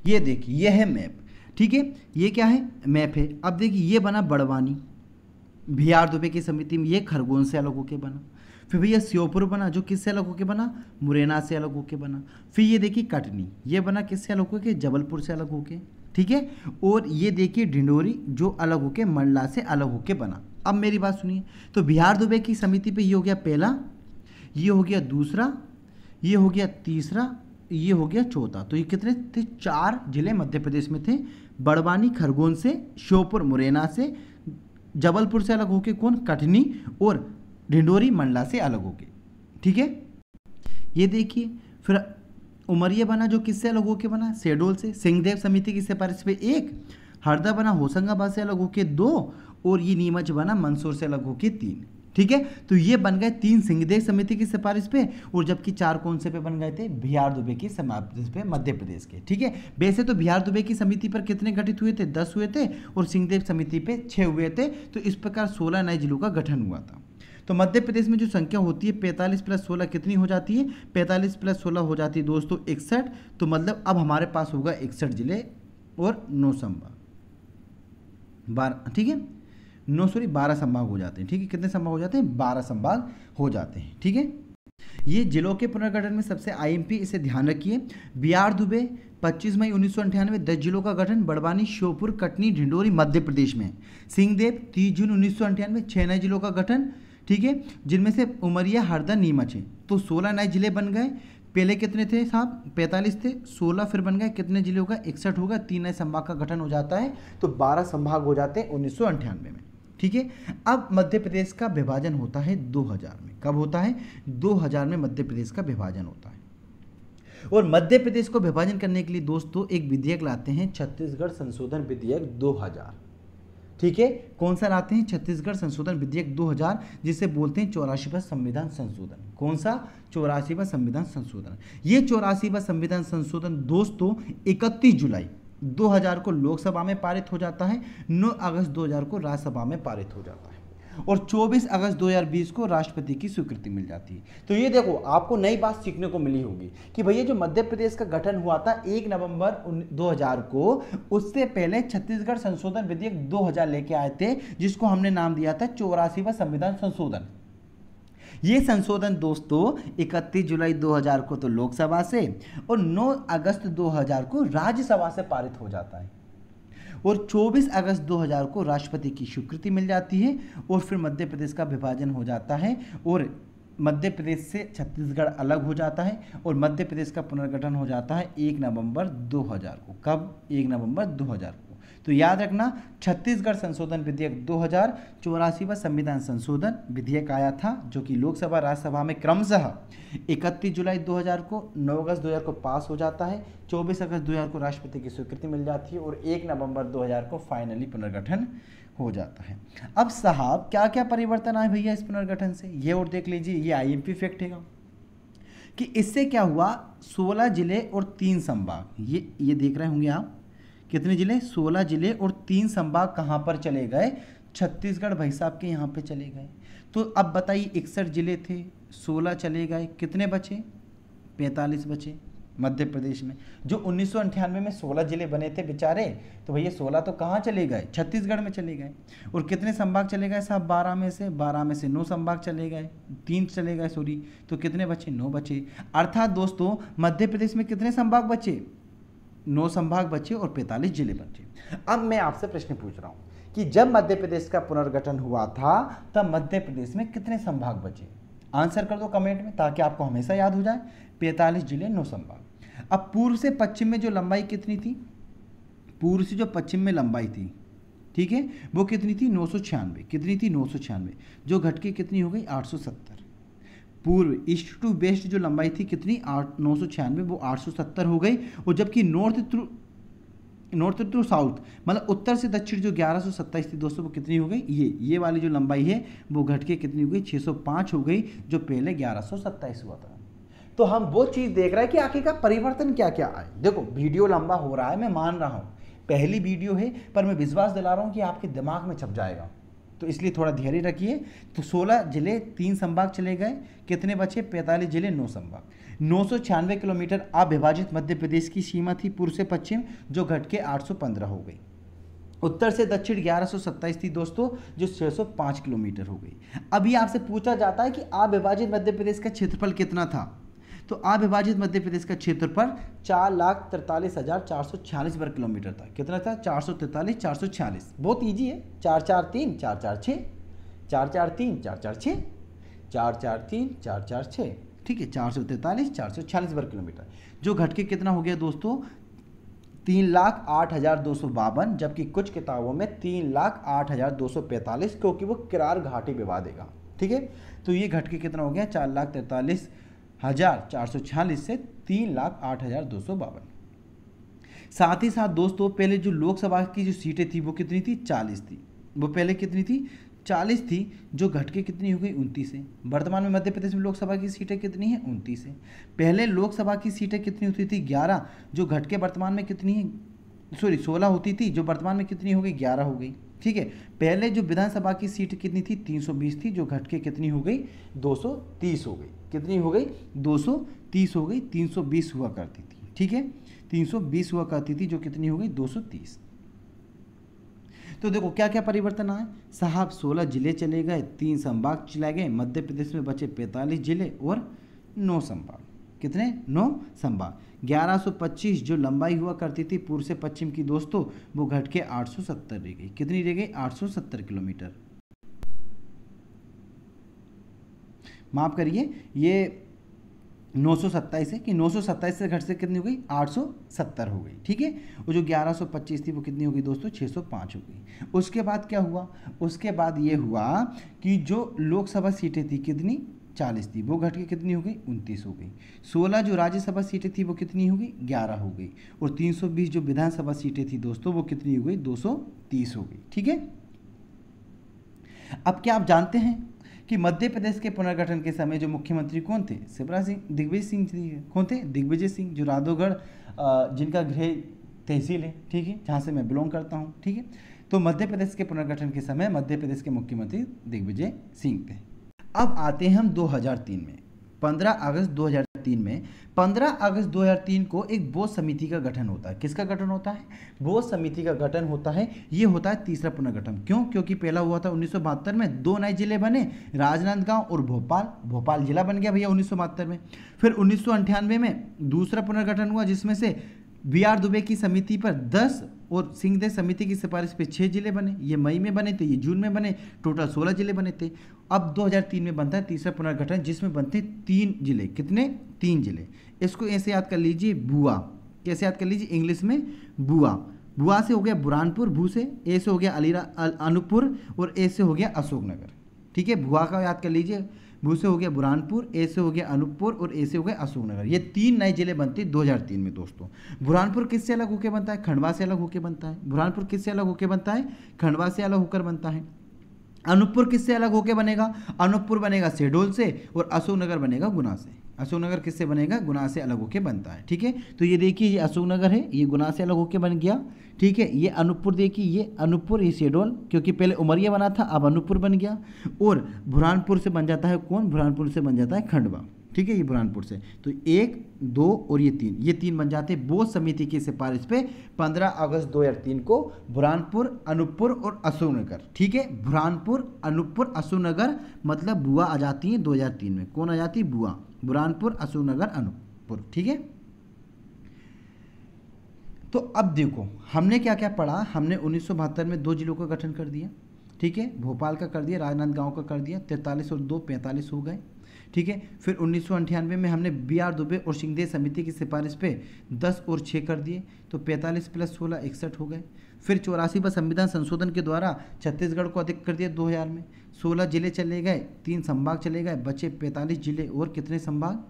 ये देखिए, ये है मैप। ठीक है, ये क्या है? मैप है। अब देखिए, ये बना बड़वानी BR दुबे की समिति में, ये खरगोन से अलग होके बना। फिर भैया श्योपुर बना, जो किससे अलग होके बना? मुरैना से अलग होके बना। फिर ये देखिए कटनी, ये बना किससे अलग होके? जबलपुर से अलग होके। ठीक है, और ये देखिए ढिंडोरी जो अलग होके मंडला से अलग होके बना। अब मेरी बात सुनिए, तो BR दुबे की समिति पे ये हो गया पहला, ये हो गया दूसरा, ये हो गया तीसरा, ये हो गया चौथा। तो ये कितने थे? 4 जिले मध्य प्रदेश में थे। बड़वानी खरगोन से, श्योपुर मुरैना से, जबलपुर से अलग होके कौन? कटनी, और ढिंडोरी मंडला से अलग होके। ठीक है, ये देखिए। फिर उमरिया बना जो किससे अलग होके बना? शहडोल से। सिंहदेव समिति की सिफारिश पे 1, हरदा बना होशंगाबाद से अलग होके 2, और ये नीमच बना मंदसौर से अलग होके 3। ठीक है, तो ये बन गए 3 सिंहदेव समिति की सिफारिश पे, और जबकि 4 कौन से पे बन गए थे? बिहार दुबे की सिफारिश पे मध्य प्रदेश के। ठीक है, वैसे तो बिहार दुबे की समिति पर कितने गठित हुए थे? 10 हुए थे, और सिंहदेव समिति पे 6 हुए थे। तो इस प्रकार 16 नए जिलों का गठन हुआ था। तो मध्य प्रदेश में जो संख्या होती है 45 + 16 कितनी हो जाती है? 45 + 16 हो जाती है दोस्तों 61। तो मतलब अब हमारे पास होगा 61 जिले और 9 संभाग। 12, ठीक है, 12 संभाग हो जाते हैं। ठीक है, कितने संभाग हो जाते हैं? 12 संभाग हो जाते हैं। ठीक है, ये जिलों के पुनर्गठन में सबसे IMP, इसे ध्यान रखिए। बिहार दुबे 25 मई 1998 10 जिलों का गठन, बड़वानी, श्योपुर, कटनी, ढिंडोरी मध्य प्रदेश में। सिंहदेव 30 जून 1998 6 नए जिलों का गठन। ठीक है, जिनमें से उमरिया, हरदा, नीमच है। तो 16 नए जिले बन गए। पहले कितने थे साहब? 45 थे, 16 फिर बन गए, कितने जिले होगा? 61 होगा। 3 नए संभाग का गठन हो जाता है, तो 12 संभाग हो जाते हैं 1998 में। ठीक है, अब मध्य प्रदेश का विभाजन होता है 2000 में। कब होता है? 2000 में मध्य प्रदेश का विभाजन होता है। और मध्य प्रदेश को विभाजन करने के लिए दोस्तों एक विधेयक लाते हैं, छत्तीसगढ़ संशोधन विधेयक 2000। ठीक है, कौन सा लाते हैं? छत्तीसगढ़ संशोधन विधेयक 2000, जिसे बोलते हैं 84वां संविधान संशोधन। कौन सा? 84वां संविधान संशोधन। ये 84वां संविधान संशोधन दोस्तों 31 जुलाई 2000 को लोकसभा में पारित हो जाता है, 9 अगस्त 2000 को राज्यसभा में पारित हो जाता है, और 24 अगस्त 2020 को राष्ट्रपति की स्वीकृति मिल जाती है। तो ये देखो, आपको नई बात सीखने को मिली होगी कि भैया जो मध्य प्रदेश का गठन हुआ था 1 नवंबर 2000 को, उससे पहले छत्तीसगढ़ संशोधन विधेयक 2000 लेके आए थे, जिसको हमने नाम दिया था 84वां संविधान संशोधन। ये संशोधन दोस्तों 31 जुलाई 2000 को तो लोकसभा से, और 9 अगस्त 2000 को राज्यसभा से पारित हो जाता है, और 24 अगस्त 2000 को राष्ट्रपति की स्वीकृति मिल जाती है, और फिर मध्य प्रदेश का विभाजन हो जाता है, और मध्य प्रदेश से छत्तीसगढ़ अलग हो जाता है, और मध्य प्रदेश का पुनर्गठन हो जाता है 1 नवंबर 2000 को। कब? 1 नवंबर 2000 को। तो याद रखना, छत्तीसगढ़ संशोधन विधेयक 2000 84वां संविधान संशोधन विधेयक आया था, जो कि लोकसभा राज्यसभा में क्रमशः 31 जुलाई 2000 को, 9 अगस्त 2000 को पास हो जाता है, 24 अगस्त 2000 को राष्ट्रपति की स्वीकृति मिल जाती है, और 1 नवंबर 2000 को फाइनली पुनर्गठन हो जाता है। अब साहब क्या क्या परिवर्तन आए भैया इस पुनर्गठन से, ये और देख लीजिए। ये IMP फैक्ट है कि इससे क्या हुआ? 16 जिले और 3 संभाग, ये देख रहे होंगे आप, कितने जिले? 16 जिले और 3 संभाग कहाँ पर चले गए? छत्तीसगढ़ भाई साहब के यहाँ पे चले गए। तो अब बताइए, 61 जिले थे, 16 चले गए, कितने बचे? 45 बचे मध्य प्रदेश में। जो 1998 में 16 जिले बने थे बेचारे, तो भैया 16 तो कहाँ चले गए? छत्तीसगढ़ में चले गए। और कितने संभाग चले गए साहब? 12 में से 9 संभाग चले गए, 3 चले गए सॉरी, तो कितने बचे? 9 बचे। अर्थात दोस्तों मध्य प्रदेश में कितने संभाग बचे? 9 संभाग बचे और 45 जिले बचे। अब मैं आपसे प्रश्न पूछ रहा हूं कि जब मध्य प्रदेश का पुनर्गठन हुआ था तब मध्य प्रदेश में कितने संभाग बचे? आंसर कर दो कमेंट में, ताकि आपको हमेशा याद हो जाए। 45 जिले, 9 संभाग। अब पूर्व से पश्चिम में जो लंबाई कितनी थी? पूर्व से जो पश्चिम में लंबाई थी, ठीक है, वो कितनी थी? 996। कितनी थी? 996, जो घट के कितनी हो गई? 870। पूर्व ईस्ट टू वेस्ट जो लंबाई थी कितनी? 996, वो 870 हो गई। और जबकि नॉर्थ टू साउथ मतलब उत्तर से दक्षिण जो 1127 थी दोस्तों, वो कितनी हो गई? ये वाली जो लंबाई है वो घट के कितनी हो गई? 605 हो गई, जो पहले 1127 हुआ था। तो हम वो चीज़ देख रहे हैं कि आखिरकार परिवर्तन क्या क्या आए। देखो वीडियो लंबा हो रहा है, मैं मान रहा हूँ, पहली वीडियो है, पर मैं विश्वास दिला रहा हूँ कि आपके दिमाग में छप जाएगा, तो इसलिए थोड़ा धैर्य रखिए। तो 16 जिले, 3 संभाग चले गए, कितने बचे? 45 जिले, 9 संभाग। 996 किलोमीटर अविभाजित मध्य प्रदेश की सीमा थी पूर्व से पश्चिम, जो घट के 815 हो गई। उत्तर से दक्षिण 1127 थी दोस्तों, जो 605 किलोमीटर हो गई। अभी आपसे पूछा जाता है कि अविभाजित मध्य प्रदेश का क्षेत्रफल कितना था? तो अविभाजित मध्य प्रदेश का क्षेत्रफल 4,43,446 वर्ग किलोमीटर था। कितना था? 443, 446। बहुत ईजी है, 443, 446, 443, 446, 443, 446। ठीक है, 443 446 वर्ग किलोमीटर, जो घट के कितना हो गया दोस्तों 3,08,252, जबकि कुछ किताबों में 3,08,245, क्योंकि वो किरार घाटी विवाद देगा। ठीक है, तो ये घट के कितना हो गया 4,43,446 से 3,08,252। साथ ही साथ दोस्तों पहले जो लोकसभा की जो सीटें थी वो कितनी थी 40 थी, वो पहले कितनी थी 40 थी, जो घट के कितनी हो गई 29 है। वर्तमान में मध्य प्रदेश में लोकसभा की सीटें कितनी हैं 29 है। पहले लोकसभा की सीटें कितनी होती थी 11, जो घट के वर्तमान में कितनी है 16 होती थी, जो वर्तमान में कितनी हो गई 11 हो गई। ठीक है, पहले जो विधानसभा की सीट कितनी थी 320 थी, जो घट के कितनी हो गई 230 हो गई। कितनी हो गई 230 हो गई, 320 हुआ करती थी। ठीक है, 320 हुआ करती थी, जो कितनी हो गई 230। तो देखो क्या क्या परिवर्तन आए साहब, 16 जिले चले गए, 3 संभाग चले गए, मध्य प्रदेश में बचे 45 जिले और 9 संभाग। कितने 9 संभाग। 1125 जो लंबाई हुआ करती थी पूर्व से पश्चिम की दोस्तों, वो घट के 870 रह गई। कितनी रह गई 870 किलोमीटर। माफ करिए, ये 927 है कि 927 से घट से कितनी हो गई 870 हो गई। ठीक है, वो जो 1125 थी वो कितनी हो गई दोस्तों 605 हो गई। उसके बाद क्या हुआ, उसके बाद ये हुआ कि जो लोकसभा सीटें थी कितनी 40 थी, वो घट के कितनी हो गई 29 हो गई। 16 जो राज्यसभा सीटें थी वो कितनी हो गई 11 हो गई, और 320 जो विधानसभा सीटें थी दोस्तों वो कितनी हो गई 230 हो गई। ठीक है, अब क्या आप जानते हैं कि मध्य प्रदेश के पुनर्गठन के समय जो मुख्यमंत्री कौन थे, शिवराज सिंह, दिग्विजय सिंह थे। कौन थे दिग्विजय सिंह, जो राधौगढ़ जिनका गृह तहसील है, ठीक है, जहाँ से मैं बिलोंग करता हूँ। ठीक है, तो मध्य प्रदेश के पुनर्गठन के समय मध्य प्रदेश के मुख्यमंत्री दिग्विजय सिंह थे। अब आते हैं हम 2003 में, 15 अगस्त 2003 में। 15 अगस्त 2003 को एक बोध समिति का गठन होता है। किसका गठन होता है, बोध समिति का गठन होता है। ये होता है तीसरा पुनर्गठन। क्यों, क्योंकि पहला हुआ था 1972 में, 2 नए जिले बने, राजनांदगांव और भोपाल। भोपाल जिला बन गया भैया 1972 में। फिर 1998 में दूसरा पुनर्गठन हुआ, जिसमें से BR दुबे की समिति पर 10 और सिंहदेव समिति की सिफारिश पे 6 जिले बने। ये मई में बने थे, ये जून में बने, टोटल 16 जिले बने थे। अब 2003 में बनता है तीसरा पुनर्गठन, जिसमें बनते हैं 3 जिले। कितने 3 जिले। इसको ऐसे याद कर लीजिए बुआ। कैसे याद कर लीजिए, इंग्लिश में बुआ। बुआ से हो गया बुरहानपुर, भू से, ए से हो गया अनूपपुर, और ए से हो गया अशोकनगर। ठीक है, बुआ का याद कर लीजिए, भू से हो गया बुरहानपुर, ए से हो गया अनूपपुर, और ए से हो गया अशोकनगर। ये 3 नए जिले बनते हैं 2003 में दोस्तों। बुरहानपुर किससे अलग होकर बनता है, खंडवा से अलग होकर बनता है। बुरहानपुर किससे अलग होकर बनता है, खंडवा से अलग होकर बनता है। अनूपपुर किससे अलग होकर बनेगा, अनूपपुर बनेगा शहडोल से, और अशोकनगर बनेगा गुना से। अशोकनगर किससे बनेगा, गुना से अलग होकर बनता है। ठीक है, तो ये देखिए ये अशोकनगर है, ये गुना से अलग होकर बन गया। ठीक है, ये अनूपपुर देखिए, ये अनूपपुर, ये शहडोल, क्योंकि पहले उमरिया बना था, अब अनूपपुर बन गया। और बुरहानपुर से बन जाता है कौन, बुरहानपुर से बन जाता है खंडवा। ठीक है, ये बुरहानपुर से, तो 1 2 और ये 3 बन जाते हैं बोध समिति की सिफारिश पे 15 अगस्त 2003 को। बुरहानपुर, अनूपपुर और अशोकनगर। ठीक है, बुरहानपुर, अनूपपुर, अशोकनगर, मतलब बुआ आ जाती है 2003 में। कौन आ जाती है, बुआ। बुरहानपुर, अशोकनगर, अनूपपुर। ठीक है, तो अब देखो हमने क्या क्या पढ़ा। हमने 1972 में 2 जिलों का गठन कर दिया। ठीक है, भोपाल का कर दिया, राजनांदगांव का कर दिया, 43 और 2 45 हो गए। ठीक है, फिर 1998 में हमने BR दुबे और सिंहदेव समिति की सिफारिश पे 10 और 6 कर दिए, तो 45 + 16 61 हो गए। फिर 84 पर संविधान संशोधन के द्वारा छत्तीसगढ़ को अधिक कर दिया 2000 में। 16 जिले चले गए, 3 संभाग चले गए, बचे 45 जिले और कितने संभाग,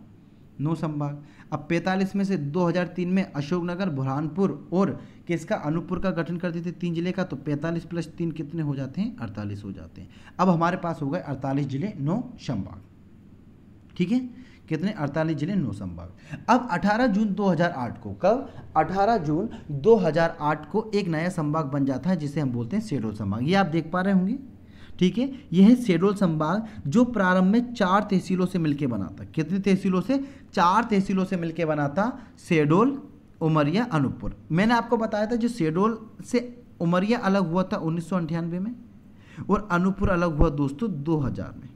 9 संभाग। अब 45 में से 2003 में अशोकनगर, बुरहानपुर और किसका, अनूपपुर का गठन कर देते 3 जिले का, तो 45 + 3 कितने हो जाते हैं, 48 हो जाते हैं। अब हमारे पास हो गए 48 जिले 9 संभाग। ठीक है, कितने 48 जिले 9 संभाग। अब 18 जून 2008 को, कब 18 जून 2008 को एक नया संभाग बन जाता है, जिसे हम बोलते हैं शहडोल संभाग। ये आप देख पा रहे होंगे। ठीक है, यह है शहडोल संभाग, जो प्रारंभ में 4 तहसीलों से मिलकर बना था। कितनी तहसीलों से, 4 तहसीलों से मिलकर बना था। शहडोल, उमरिया, अनूपपुर। मैंने आपको बताया था जो शहडोल से उमरिया अलग हुआ था 1998 में, और अनूपपुर अलग हुआ दोस्तों 2000 में।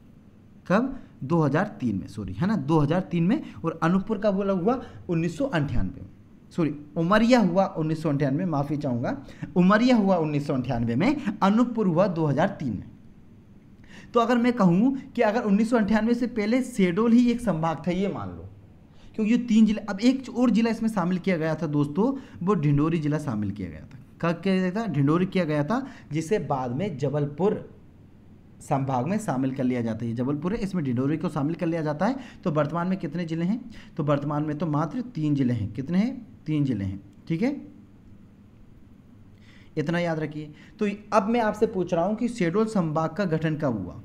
कब, 2003 में, सॉरी, है ना, 2003 में। और अनूपपुर का अलग हुआ 1998 में, सॉरी, उमरिया हुआ 1998 में, माफ़ी चाहूँगा, उमरिया हुआ 1998 में, अनूपपुर हुआ 2003 में। तो अगर मैं कहूँ कि अगर 1998 से पहले शहडोल ही एक संभाग था, ये मान लो, क्योंकि ये 3 जिले, अब एक और जिला इसमें शामिल किया गया था दोस्तों, वो ढिंडोरी जिला शामिल किया गया था। कब किया गया था? ढिंडोरी किया गया था, जिसे बाद में जबलपुर संभाग में शामिल कर लिया जाता है। जबलपुर है, इसमें ढिंडोरी को शामिल कर लिया जाता है। तो वर्तमान में कितने जिले हैं? तो वर्तमान में तो मात्र 3 जिले हैं। कितने हैं? 3 जिले हैं। ठीक है, इतना याद रखिए। तो अब मैं आपसे पूछ रहा हूं कि शहडोल संभाग का गठन कब हुआ?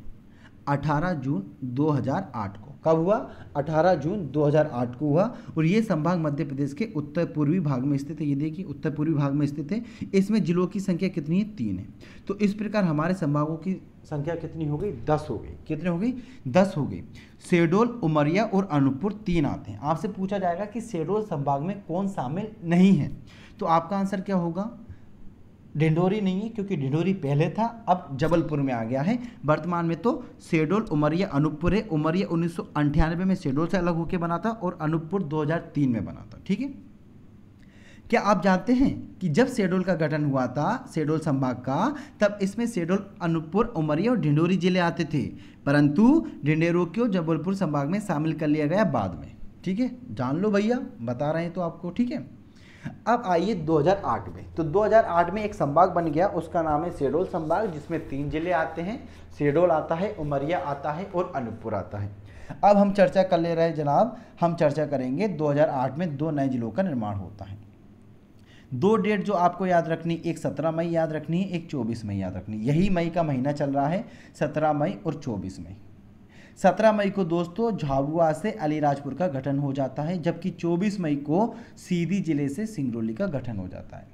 18 जून 2008 को। कब हुआ? 18 जून 2008 को हुआ। और ये संभाग मध्य प्रदेश के उत्तर पूर्वी भाग में स्थित है। ये देखिए उत्तर पूर्वी भाग में स्थित है। इसमें जिलों की संख्या कितनी है? 3 है। तो इस प्रकार हमारे संभागों की संख्या कितनी हो गई? 10 हो गई। कितने हो गई? 10 हो गई। शहडोल, उमरिया और अनूपपुर 3 आते हैं। आपसे पूछा जाएगा कि शहडोल संभाग में कौन शामिल नहीं है, तो आपका आंसर क्या होगा? ढिंडोरी नहीं है, क्योंकि ढिंडोरी पहले था, अब जबलपुर में आ गया है। वर्तमान में तो शहडोल, उमरिया, अनूपपुर है। उमरिया 1998 में शहडोल से अलग होकर बना था और अनूपपुर 2003 में बना था। ठीक है, क्या आप जानते हैं कि जब शहडोल का गठन हुआ था, शहडोल संभाग का, तब इसमें शहडोल, अनूपपुर, उमरिया और ढिंडोरी जिले आते थे, परंतु ढिंडेरों को जबलपुर संभाग में शामिल कर लिया गया बाद में। ठीक है, जान लो भैया, बता रहे हैं तो आपको। ठीक है, अब आइए 2008 में। तो 2008 में एक संभाग बन गया, उसका नाम है शहडोल संभाग, जिसमें 3 जिले आते हैं। शहडोल आता है, उमरिया आता है और अनूपपुर आता है। अब हम चर्चा कर ले रहे हैं जनाब, हम चर्चा करेंगे 2008 में 2 नए जिलों का निर्माण होता है। 2 डेट जो आपको याद रखनी, एक 17 मई याद रखनी है, एक 24 मई याद रखनी। यही मई का महीना चल रहा है, 17 मई और 24 मई। 17 मई को दोस्तों झाबुआ से अलीराजपुर का गठन हो जाता है, जबकि 24 मई को सीधी जिले से सिंगरौली का गठन हो जाता है।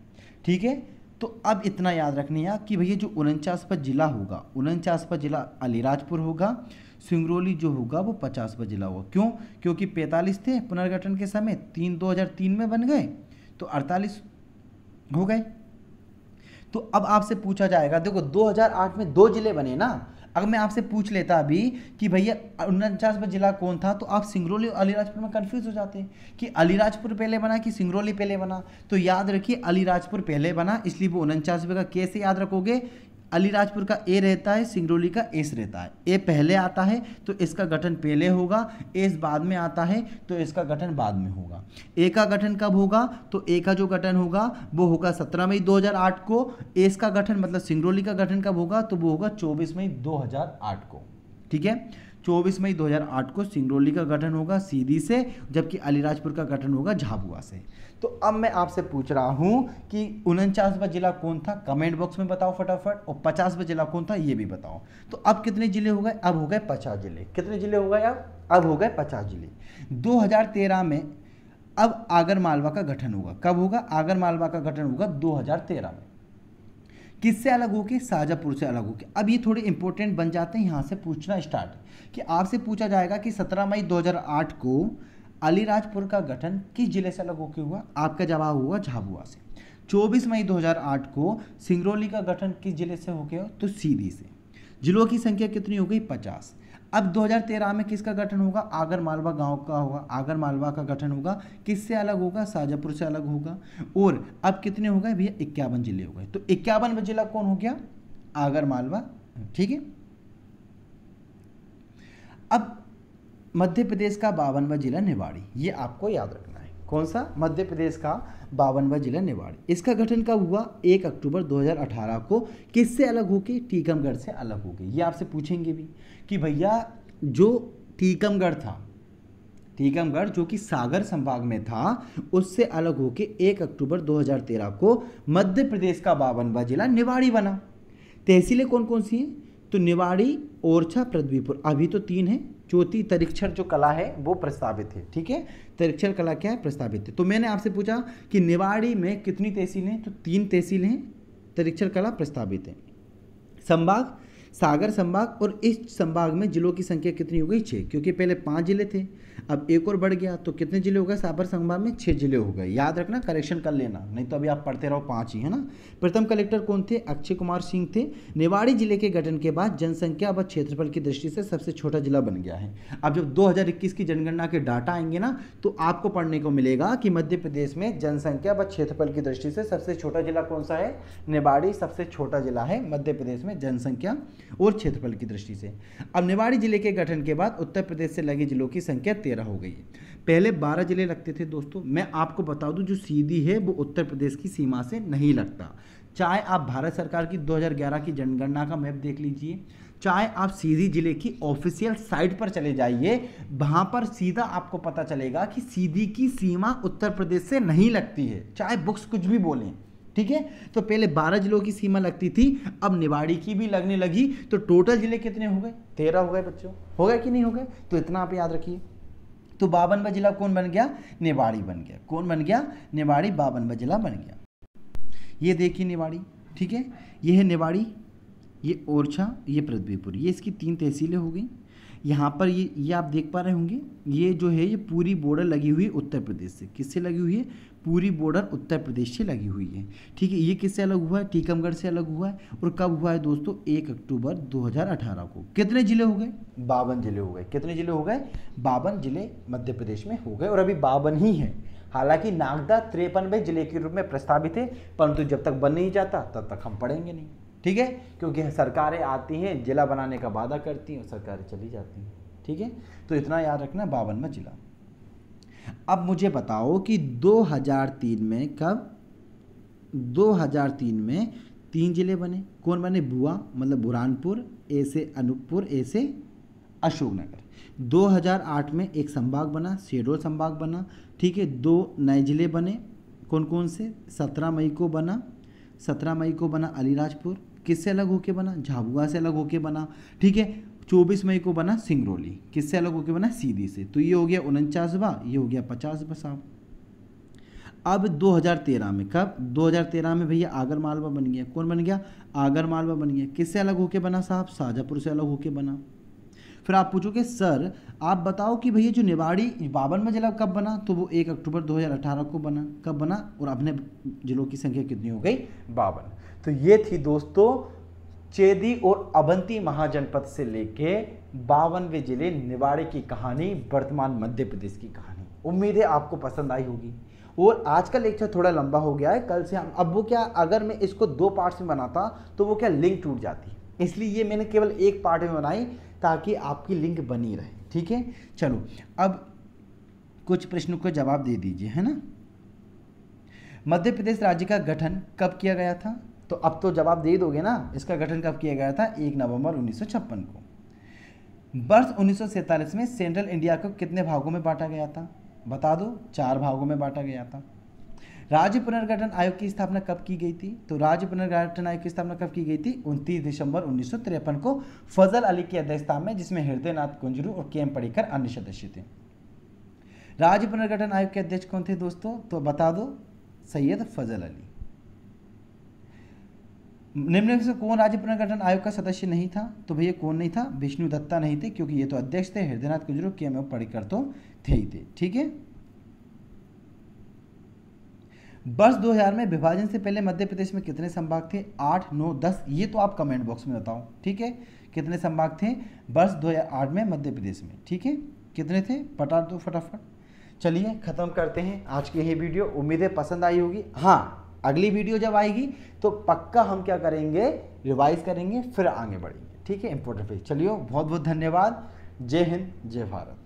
ठीक है, तो अब इतना याद रखनी है कि भैया जो 49वां जिला होगा, 49वां जिला अलीराजपुर होगा। सिंगरौली जो होगा वो 50वां जिला होगा। क्यों? क्योंकि 45 थे पुनर्गठन के समय, 2003 में बन गए, तो 48 हो गए। तो अब आपसे पूछा जाएगा, देखो 2008 में 2 जिले बने ना। अगर मैं आपसे पूछ लेता अभी कि भैया 49वां जिला कौन था, तो आप सिंगरौली और अलीराजपुर में कंफ्यूज हो जाते हैं कि अलीराजपुर पहले बना कि सिंगरौली पहले बना। तो याद रखिए अलीराजपुर पहले बना, इसलिए वो 49वां का कैसे याद रखोगे? अलीराजपुर का ए रहता है, सिंगरौली का एस रहता है। ए पहले आता है तो इसका गठन पहले होगा, एस बाद में आता है तो इसका गठन बाद में होगा। ए का गठन कब होगा? तो ए का जो गठन होगा वो होगा 17 मई 2008 को। एस का गठन मतलब सिंगरौली का गठन कब होगा? तो वो होगा 24 मई 2008 को। ठीक है, 24 मई 2008 को सिंगरौली का गठन होगा सीधी से, जबकि अलीराजपुर का गठन होगा झाबुआ से। तो अब मैं आपसे पूछ रहा हूं कि 49वां जिला कौन था? कमेंट बॉक्स में बताओ फटाफट। और 50वां जिला कौन था ये भी बताओ। तो अब कितने जिले हो गए? अब हो गए 50 जिले। कितने जिले हो गए? अब हो गए 50 जिले। 2013 में अब आगर मालवा का गठन होगा। कब होगा? आगर मालवा का गठन होगा 2013 में। किससे अलग होके? शाजापुर से अलग होके। अब ये थोड़े इंपॉर्टेंट बन जाते हैं, यहाँ से पूछना स्टार्ट कि आपसे पूछा जाएगा कि 17 मई 2008 को अलीराजपुर का गठन किस जिले से अलग होके हुआ? आपका जवाब हुआ झाबुआ से। 24 मई 2008 को सिंगरौली का गठन किस जिले से होके हुआ? तो सीधी से। जिलों की संख्या कितनी हो गई? 50। अब 2013 में किसका गठन होगा? आगर मालवा गांव का होगा। आगर मालवा का गठन होगा, किससे अलग होगा? शाजापुर से अलग होगा। और अब कितने हो गए भैया? 51 जिले हो गए। तो 51वां जिला कौन हो गया? आगर मालवा। ठीक है, अब मध्य प्रदेश का 52वां जिला निवाड़ी, ये आपको याद रखना है। कौन सा? मध्य प्रदेश का 52वां जिला निवाड़ी। इसका गठन कब हुआ? 1 अक्टूबर 2018 को। किससे अलग होके? टीकमगढ़ से अलग हो गई। ये आपसे पूछेंगे भी कि भैया जो टीकमगढ़ था, टीकमगढ़ जो कि सागर संभाग में था, उससे अलग होके 1 अक्टूबर 2013 को मध्य प्रदेश का 52वां जिला निवाड़ी बना। तहसीलें कौन कौन सी हैं? तो निवाड़ी, ओरछा, पृथ्वीपुर। अभी तो 3 है। चौथी तरिक्षर जो कला है वो प्रस्तावित है। ठीक है, तरिक्षर कला क्या है? प्रस्तावित है। तो मैंने आपसे पूछा कि निवाड़ी में कितनी तहसीलें हैं? तो 3 तहसीलें हैं। तरिक्षर कला प्रस्तावित है। संभाग सागर संभाग, और इस संभाग में जिलों की संख्या कितनी हो गई? 6, क्योंकि पहले 5 जिले थे, अब एक और बढ़ गया, तो कितने जिले हो गए? सागर संभाग में 6 जिले हो गए। याद रखना, करेक्शन कर लेना, नहीं तो अभी आप पढ़ते रहो 5 ही, है ना। प्रथम कलेक्टर कौन थे? अक्षय कुमार सिंह थे। निवाड़ी जिले के गठन के बाद जनसंख्या व क्षेत्रफल की दृष्टि से सबसे छोटा जिला बन गया है। अब जब 2021 की जनगणना के डाटा आएंगे ना, तो आपको पढ़ने को मिलेगा कि मध्य प्रदेश में जनसंख्या व क्षेत्रफल की दृष्टि से सबसे छोटा जिला कौन सा है? निवाड़ी सबसे छोटा जिला है मध्य प्रदेश में जनसंख्या और क्षेत्रफल की दृष्टि से। अब निवाड़ी जिले के गठन के बाद उत्तर प्रदेश से लगे जिलों की संख्या 13 हो गई है। पहले 12 जिले लगते थे दोस्तों। मैं आपको बता दूं जो सीधी है वो उत्तर प्रदेश की सीमा से नहीं लगता। चाहे आप भारत सरकार की 2011 की जनगणना का मैप देख लीजिए, चाहे आप सीधी जिले की ऑफिशियल साइट पर चले जाइए, वहां पर सीधा आपको पता चलेगा कि सीधी की सीमा उत्तर प्रदेश से नहीं लगती है, चाहे बुक्स कुछ भी बोलें। ठीक है, तो पहले 12 जिलों की सीमा लगती थी, अब निवाड़ी की भी लगने लगी। तो टोटल जिले कितने हो गए? 13 हो गए बच्चों। हो गए कि नहीं हो गए? तो इतना आप याद रखिए। तो 52वां जिला कौन बन गया? निवाड़ी बन गया। कौन बन गया? निवाड़ी 52वां जिला बन गया। ये देखिए निवाड़ी, ठीक है, ये है निवाड़ी, ये ओरछा, ये पृथ्वीपुर, ये इसकी 3 तहसीलें हो गई। यहाँ पर ये आप देख पा रहे होंगे, ये जो है ये पूरी बॉर्डर लगी हुई है उत्तर प्रदेश से। किससे लगी हुई है? पूरी बॉर्डर उत्तर प्रदेश से लगी हुई है। ठीक है, ये किससे अलग हुआ है? टीकमगढ़ से अलग हुआ है। और कब हुआ है दोस्तों? 1 अक्टूबर 2018 को। कितने जिले हो गए? 52 जिले हो गए। कितने जिले हो गए? 52 जिले मध्य प्रदेश में हो गए, और अभी 52 ही हैं। हालांकि नागदा 53वें जिले के रूप में प्रस्तावित है, परंतु जब तक बन नहीं जाता तब तक हम पढ़ेंगे नहीं। ठीक है, क्योंकि सरकारें आती हैं, जिला बनाने का वादा करती हैं और सरकारें चली जाती हैं। ठीक है, तो इतना याद रखना, 52वां जिला। अब मुझे बताओ कि 2003 में कब? 2003 में 3 जिले बने। कौन बने? बुआ मतलब बुरहानपुर, ए से अनूपपुर, ए से अशोकनगर। 2008 में एक संभाग बना, शहडोल संभाग बना। ठीक है, 2 नए जिले बने। कौन कौन से? 17 मई को बना, 17 मई को बना अलीराजपुर। किससे अलग होके बना? झाबुआ से अलग होके बना। ठीक है, 24 मई को बना सिंगरौली। किससे अलग होके बना? सीधी से। तो ये हो गया 49वां, ये हो गया 50वां साहब। अब 2013 में कब? 2013 में भैया आगर मालवा बन गया। कौन बन गया? आगर मालवा बन गया। किससे अलग होके बना साहब? शाजापुर से अलग होके बना। फिर आप पूछोगे सर आप बताओ कि भैया जो निवाड़ी 52वां जिला कब बना? तो वो 1 अक्टूबर 2018 को बना। कब बना? और अपने जिलों की संख्या कितनी हो गई? 52। तो ये थी दोस्तों चेदी और अवंती महाजनपद से लेके 52वें जिले निवाड़ी की कहानी, वर्तमान मध्य प्रदेश की कहानी। उम्मीद है आपको पसंद आई होगी। और आज का लेक्चर थोड़ा लंबा हो गया है, कल से हम अब वो क्या, अगर मैं इसको 2 पार्ट्स में बनाता तो वो क्या लिंक टूट जाती, इसलिए ये मैंने केवल 1 पार्ट में बनाई ताकि आपकी लिंक बनी रहे। ठीक है, चलो अब कुछ प्रश्नों का जवाब दे दीजिए, है ना। मध्य प्रदेश राज्य का गठन कब किया गया था? तो अब तो जवाब दे दोगे ना, इसका गठन कब किया गया था? 1 नवंबर 1956 को। वर्ष 1947 में सेंट्रल इंडिया को कितने भागों में बांटा गया था? बता दो। 4 भागों में बांटा गया था। राज्य पुनर्गठन आयोग की स्थापना कब की गई थी? तो राज्य पुनर्गठन आयोग की स्थापना कब की गई थी? 29 दिसंबर 1953 को फजल अली की अध्यक्षता में, जिसमें हृदयनाथ कुंजरू और के एम पडिक्कर अन्य सदस्य थे। राज्य पुनर्गठन आयोग के अध्यक्ष कौन थे दोस्तों? तो बता दो, सैयद फजल अली। निम्न से कौन राज्य पुनर्गठन आयोग का सदस्य नहीं था? तो भैया कौन नहीं था? विष्णु दत्ता नहीं थे, क्योंकि ये तो अध्यक्ष थे। हृदयनाथ कुंजरू, के एम पडिक्कर तो थे ही थे। ठीक है, वर्ष 2000 में विभाजन से पहले मध्य प्रदेश में कितने संभाग थे? 8, 9, 10। ये तो आप कमेंट बॉक्स में बताओ। ठीक है, कितने संभाग थे वर्ष 2008 में मध्य प्रदेश में? ठीक है, कितने थे? बता दो फटाफट। चलिए खत्म करते हैं आज की ये वीडियो। उम्मीद है पसंद आई होगी। हाँ, अगली वीडियो जब आएगी तो पक्का हम क्या करेंगे, रिवाइज करेंगे, फिर आगे बढ़ेंगे। ठीक है, इंपॉर्टेंट। चलिए बहुत बहुत धन्यवाद। जय हिंद, जय भारत।